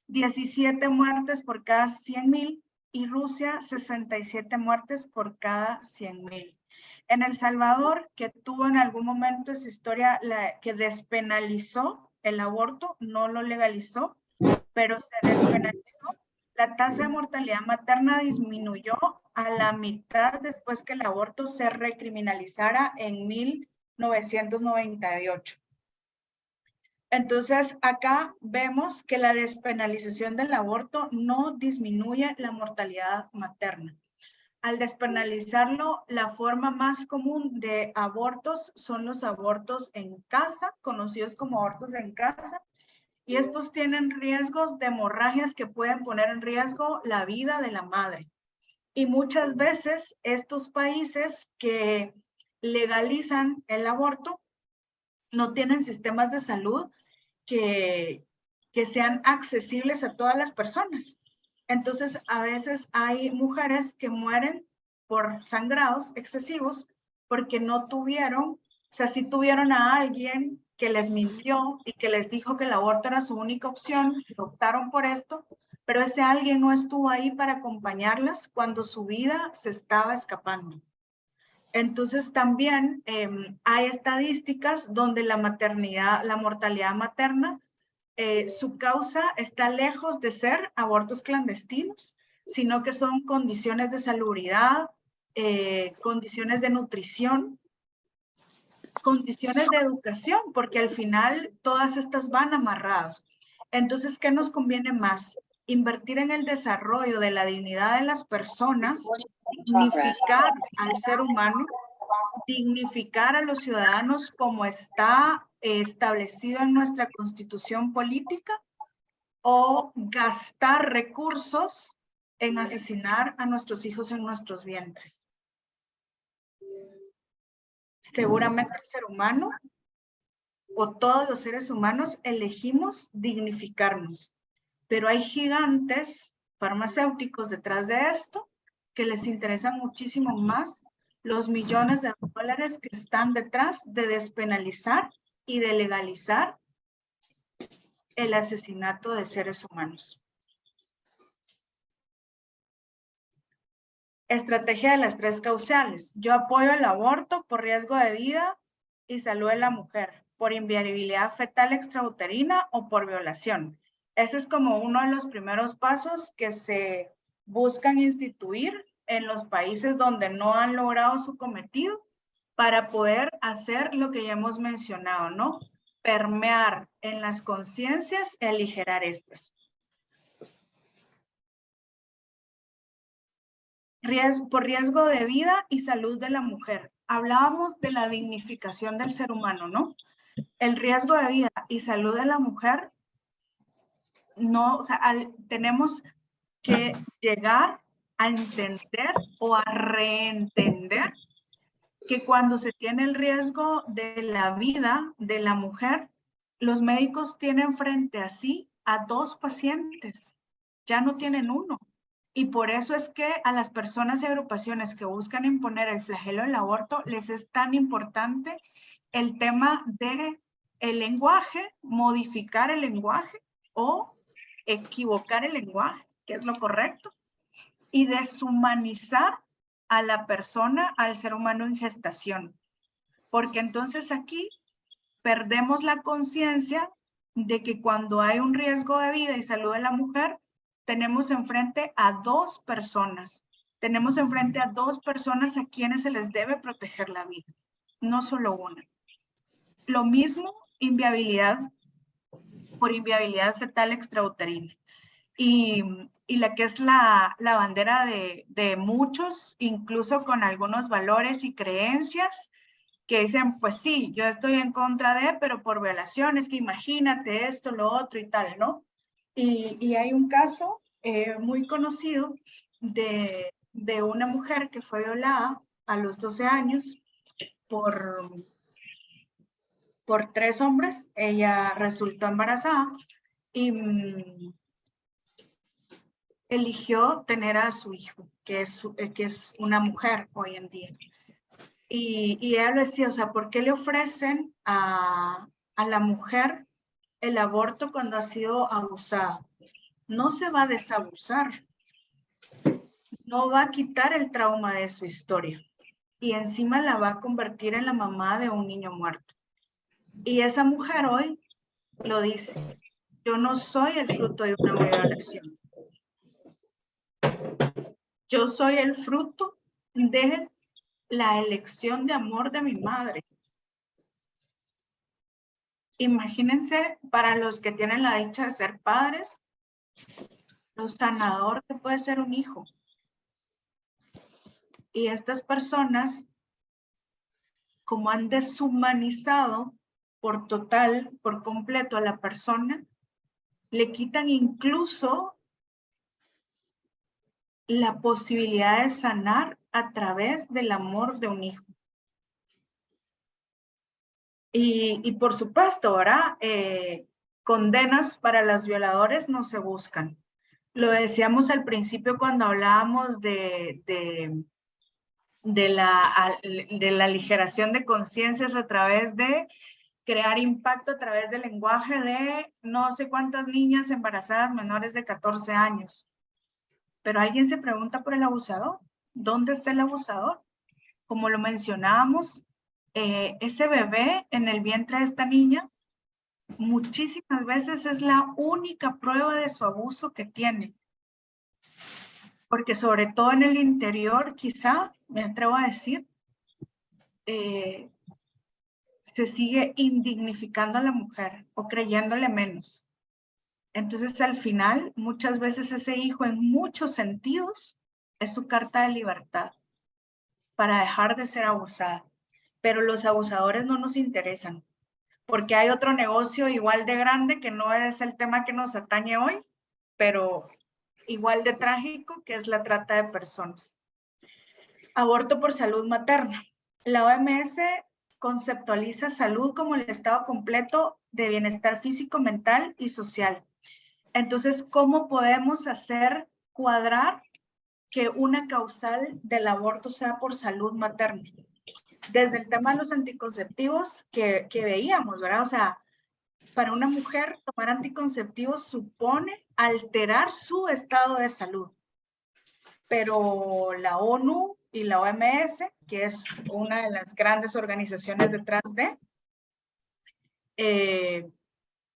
17 muertes por cada 100,000 y Rusia 67 muertes por cada 100,000. En El Salvador, que tuvo en algún momento esa historia que despenalizó el aborto, no lo legalizó, pero se despenalizó, la tasa de mortalidad materna disminuyó a la mitad después que el aborto se recriminalizara en 1998. Entonces, acá vemos que la despenalización del aborto no disminuye la mortalidad materna. Al despenalizarlo, la forma más común de abortos son los abortos en casa, conocidos como abortos en casa, y estos tienen riesgos de hemorragias que pueden poner en riesgo la vida de la madre. Y muchas veces estos países que legalizan el aborto no tienen sistemas de salud que sean accesibles a todas las personas. Entonces, a veces hay mujeres que mueren por sangrados excesivos porque no tuvieron, o sea, sí tuvieron a alguien que les mintió y que les dijo que el aborto era su única opción, y optaron por esto, pero ese alguien no estuvo ahí para acompañarlas cuando su vida se estaba escapando. Entonces también hay estadísticas donde la mortalidad materna, su causa está lejos de ser abortos clandestinos, sino que son condiciones de salubridad, condiciones de nutrición, condiciones de educación, porque al final todas estas van amarradas. Entonces, ¿qué nos conviene más? Invertir en el desarrollo de la dignidad de las personas, dignificar al ser humano, dignificar a los ciudadanos como está establecido en nuestra constitución política, o gastar recursos en asesinar a nuestros hijos en nuestros vientres. Seguramente el ser humano o todos los seres humanos elegimos dignificarnos, pero hay gigantes farmacéuticos detrás de esto que les interesan muchísimo más los millones de dólares que están detrás de despenalizar y de legalizar el asesinato de seres humanos. Estrategia de las 3 causales. Yo apoyo el aborto por riesgo de vida y salud de la mujer, por inviabilidad fetal extrauterina o por violación. Ese es como uno de los primeros pasos que se buscan instituir en los países donde no han logrado su cometido para poder hacer lo que ya hemos mencionado, ¿no? Permear en las conciencias y aligerar estas. Por riesgo de vida y salud de la mujer. Hablábamos de la dignificación del ser humano, ¿no? El riesgo de vida y salud de la mujer, no, o sea, tenemos que llegar a entender o a reentender que cuando se tiene el riesgo de la vida de la mujer, los médicos tienen frente a sí a 2 pacientes, ya no tienen uno. Y por eso es que a las personas y agrupaciones que buscan imponer el flagelo del aborto les es tan importante el tema de el lenguaje, modificar el lenguaje o equivocar el lenguaje, que es lo correcto, y deshumanizar a la persona, al ser humano en gestación. Porque entonces aquí perdemos la conciencia de que cuando hay un riesgo de vida y salud de la mujer, tenemos enfrente a dos personas. Tenemos enfrente a dos personas a quienes se les debe proteger la vida, no solo una. Lo mismo, inviabilidad por inviabilidad fetal extrauterina. Y la que es la bandera de muchos, incluso con algunos valores y creencias, que dicen, pues sí, yo estoy en contra de, pero por violaciones, que imagínate esto, lo otro y tal, ¿no? Y hay un caso muy conocido de una mujer que fue violada a los 12 años por 3 hombres. Ella resultó embarazada y eligió tener a su hijo, que es una mujer hoy en día. Y ella lo decía, o sea, ¿por qué le ofrecen a la mujer el aborto cuando ha sido abusada? No se va a desabusar, no va a quitar el trauma de su historia y encima la va a convertir en la mamá de un niño muerto. Y esa mujer hoy lo dice, yo no soy el fruto de una violación. Yo soy el fruto de la elección de amor de mi madre. Imagínense, para los que tienen la dicha de ser padres, lo sanador que puede ser un hijo. Y estas personas, como han deshumanizado por completo a la persona, le quitan incluso la posibilidad de sanar a través del amor de un hijo. Y por supuesto, ¿verdad? Condenas para los violadores no se buscan. Lo decíamos al principio cuando hablábamos de la aligeración de conciencias a través de crear impacto a través del lenguaje de no sé cuántas niñas embarazadas menores de 14 años. Pero alguien se pregunta por el abusador. ¿Dónde está el abusador? Como lo mencionábamos, ese bebé en el vientre de esta niña muchísimas veces es la única prueba de su abuso que tiene. Porque sobre todo en el interior, quizá, me atrevo a decir, se sigue indignificando a la mujer o creyéndole menos. Entonces, al final, muchas veces ese hijo en muchos sentidos es su carta de libertad para dejar de ser abusada. Pero los abusadores no nos interesan, porque hay otro negocio igual de grande que no es el tema que nos atañe hoy, pero igual de trágico, que es la trata de personas. Aborto por salud materna. La OMS conceptualiza salud como el estado completo de bienestar físico, mental y social. Entonces, ¿cómo podemos hacer cuadrar que una causal del aborto sea por salud materna? Desde el tema de los anticonceptivos que veíamos, ¿verdad? O sea, para una mujer tomar anticonceptivos supone alterar su estado de salud. Pero la ONU y la OMS, que es una de las grandes organizaciones detrás de,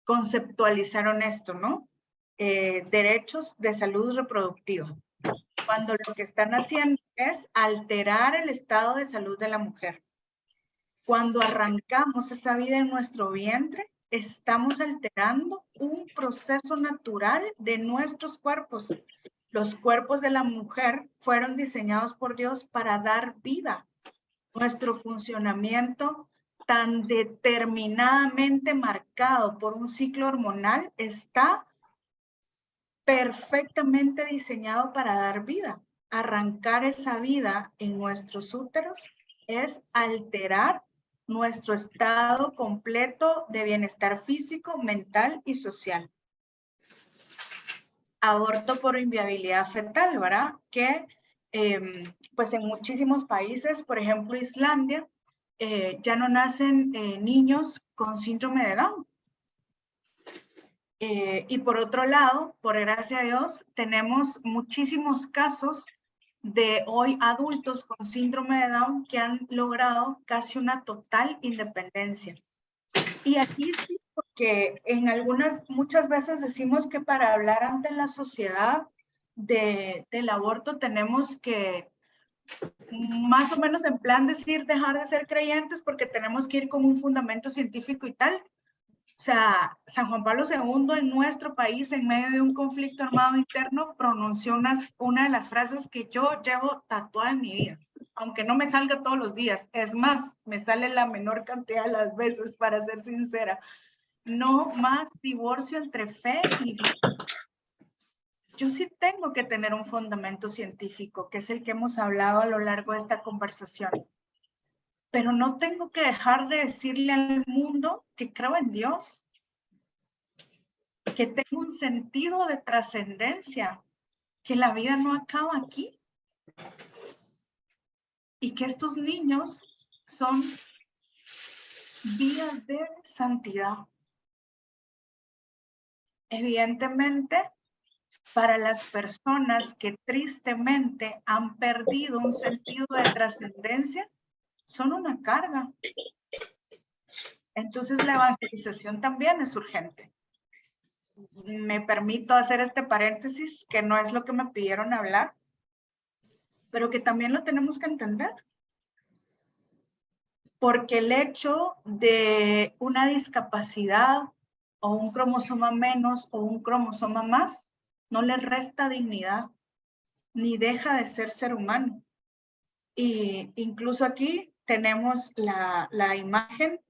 conceptualizaron esto, ¿no? Derechos de salud reproductiva. Cuando lo que están haciendo es alterar el estado de salud de la mujer. Cuando arrancamos esa vida en nuestro vientre, estamos alterando un proceso natural de nuestros cuerpos. Los cuerpos de la mujer fueron diseñados por Dios para dar vida. Nuestro funcionamiento tan determinadamente marcado por un ciclo hormonal está perfectamente diseñado para dar vida. Arrancar esa vida en nuestros úteros es alterar nuestro estado completo de bienestar físico, mental y social. Aborto por inviabilidad fetal, ¿verdad? Que pues en muchísimos países, por ejemplo Islandia, ya no nacen niños con síndrome de Down. Y por otro lado, por gracia de Dios, tenemos muchísimos casos de hoy adultos con síndrome de Down que han logrado casi una total independencia. Y aquí sí, porque muchas veces decimos que para hablar ante la sociedad del aborto tenemos que más o menos en plan decir dejar de ser creyentes porque tenemos que ir con un fundamento científico y tal. O sea, San Juan Pablo II en nuestro país, en medio de un conflicto armado interno, pronunció una de las frases que yo llevo tatuada en mi vida, aunque no me salga todos los días. Es más, me sale la menor cantidad de las veces, para ser sincera. No más divorcio entre fe y vida. Yo sí tengo que tener un fundamento científico, que es el que hemos hablado a lo largo de esta conversación. Pero no tengo que dejar de decirle al mundo que creo en Dios, que tengo un sentido de trascendencia, que la vida no acaba aquí y que estos niños son vidas de santidad. Evidentemente, para las personas que tristemente han perdido un sentido de trascendencia, son una carga. Entonces la evangelización también es urgente. Me permito hacer este paréntesis, que no es lo que me pidieron hablar, pero que también lo tenemos que entender. Porque el hecho de una discapacidad o un cromosoma menos o un cromosoma más no le resta dignidad ni deja de ser humano. Y incluso aquí tenemos la imagen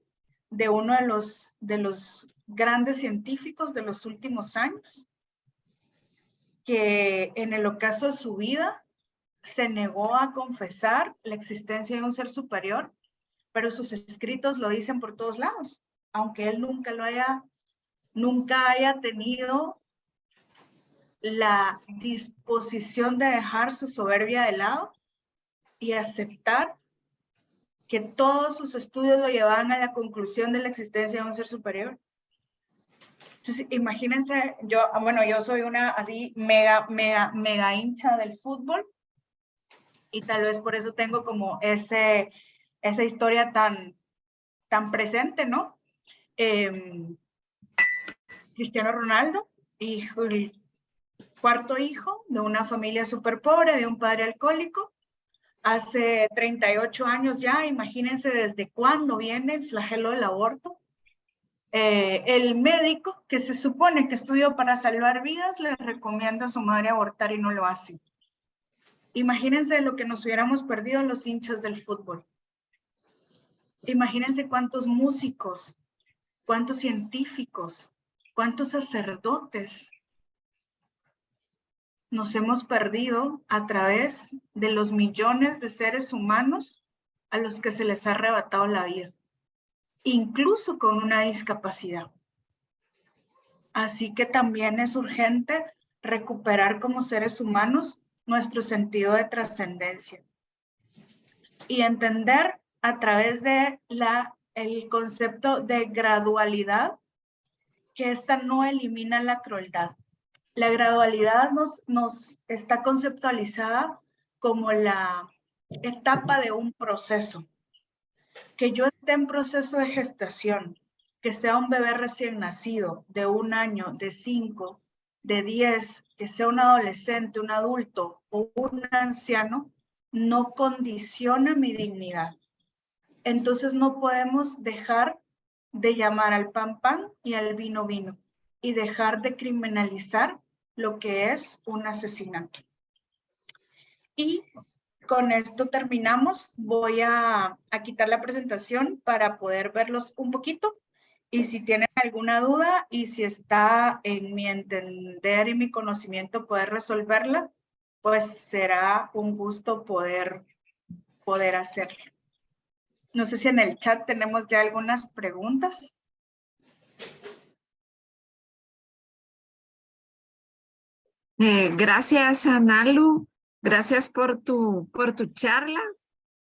de uno de los grandes científicos de los últimos años, que en el ocaso de su vida se negó a confesar la existencia de un ser superior, pero sus escritos lo dicen por todos lados, aunque él nunca haya tenido la disposición de dejar su soberbia de lado y aceptar que todos sus estudios lo llevaban a la conclusión de la existencia de un ser superior. Entonces, imagínense, yo soy una así mega hincha del fútbol y tal vez por eso tengo como esa historia tan presente, ¿no? Cristiano Ronaldo, el cuarto hijo de una familia súper pobre, de un padre alcohólico, hace 38 años ya, imagínense desde cuándo viene el flagelo del aborto. El médico, que se supone que estudió para salvar vidas, le recomienda a su madre abortar y no lo hace. Imagínense lo que nos hubiéramos perdido los hinchas del fútbol. Imagínense cuántos músicos, cuántos científicos, cuántos sacerdotes nos hemos perdido a través de los millones de seres humanos a los que se les ha arrebatado la vida, incluso con una discapacidad. Así que también es urgente recuperar como seres humanos nuestro sentido de trascendencia y entender a través de el concepto de gradualidad que esta no elimina la crueldad. La gradualidad nos está conceptualizada como la etapa de un proceso. Que yo esté en proceso de gestación, que sea un bebé recién nacido de 1 año, de 5, de 10, que sea un adolescente, un adulto o un anciano, no condiciona mi dignidad. Entonces no podemos dejar de llamar al pan pan y al vino vino y dejar de criminalizar lo que es un asesinato. Y con esto terminamos. Voy a quitar la presentación para poder verlos un poquito. Y si tienen alguna duda y si está en mi entender y mi conocimiento poder resolverla, pues será un gusto poder hacerlo. No sé si en el chat tenemos ya algunas preguntas. Gracias, Analu. Gracias por tu charla.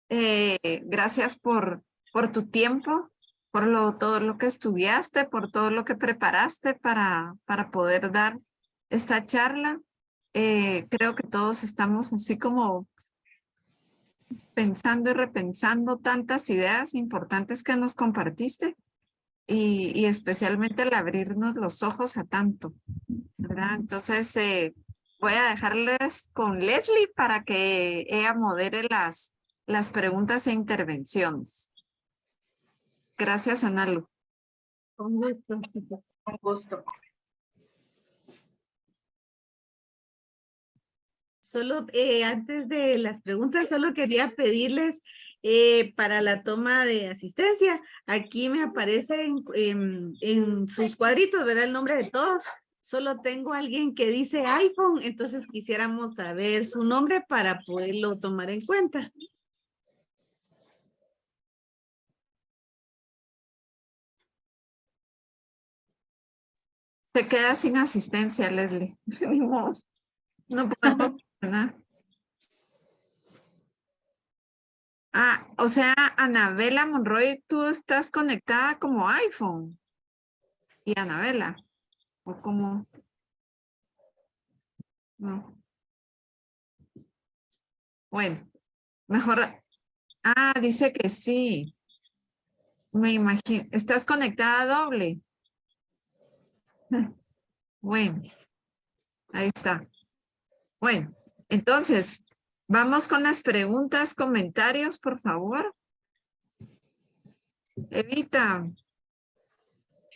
Gracias por tu tiempo, por todo lo que estudiaste, por todo lo que preparaste para poder dar esta charla. creo que todos estamos así como pensando y repensando tantas ideas importantes que nos compartiste y especialmente al abrirnos los ojos a tanto, ¿verdad? Entonces, voy a dejarles con Leslie para que ella modere las preguntas e intervenciones. Gracias, Analu. Con gusto. Con gusto. Solo antes de las preguntas, solo quería pedirles para la toma de asistencia. Aquí me aparece en sus cuadritos, ¿verdad? El nombre de todos. Solo tengo a alguien que dice iPhone, entonces quisiéramos saber su nombre para poderlo tomar en cuenta. Se queda sin asistencia, Leslie. Ni modo. No podemos hacer nada. Ah, o sea, Anabela Monroy, tú estás conectada como iPhone. ¿Y Anabela? ¿O cómo? No. Bueno, mejor. Ah, dice que sí. Me imagino. ¿Estás conectada doble? Bueno, ahí está. Bueno, entonces, vamos con las preguntas, comentarios, por favor. Evita.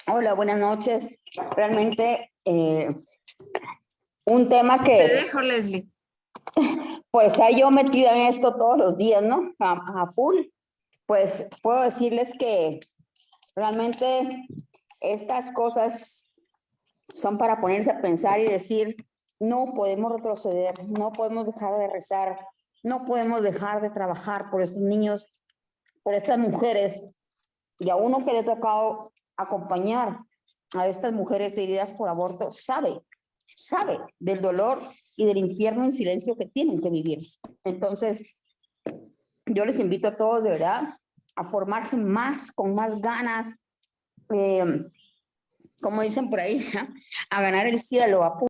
Hola, buenas noches. Realmente un tema Te que dejo, Leslie. pues está yo metida en esto todos los días, ¿no? A full. Pues puedo decirles que realmente estas cosas son para ponerse a pensar y decir, no podemos retroceder, no podemos dejar de rezar, no podemos dejar de trabajar por estos niños, por estas mujeres, y a uno que le ha tocado acompañar a estas mujeres heridas por aborto, sabe del dolor y del infierno en silencio que tienen que vivir. Entonces, yo les invito a todos de verdad a formarse más, con más ganas, como dicen por ahí, a ganar el cielo, a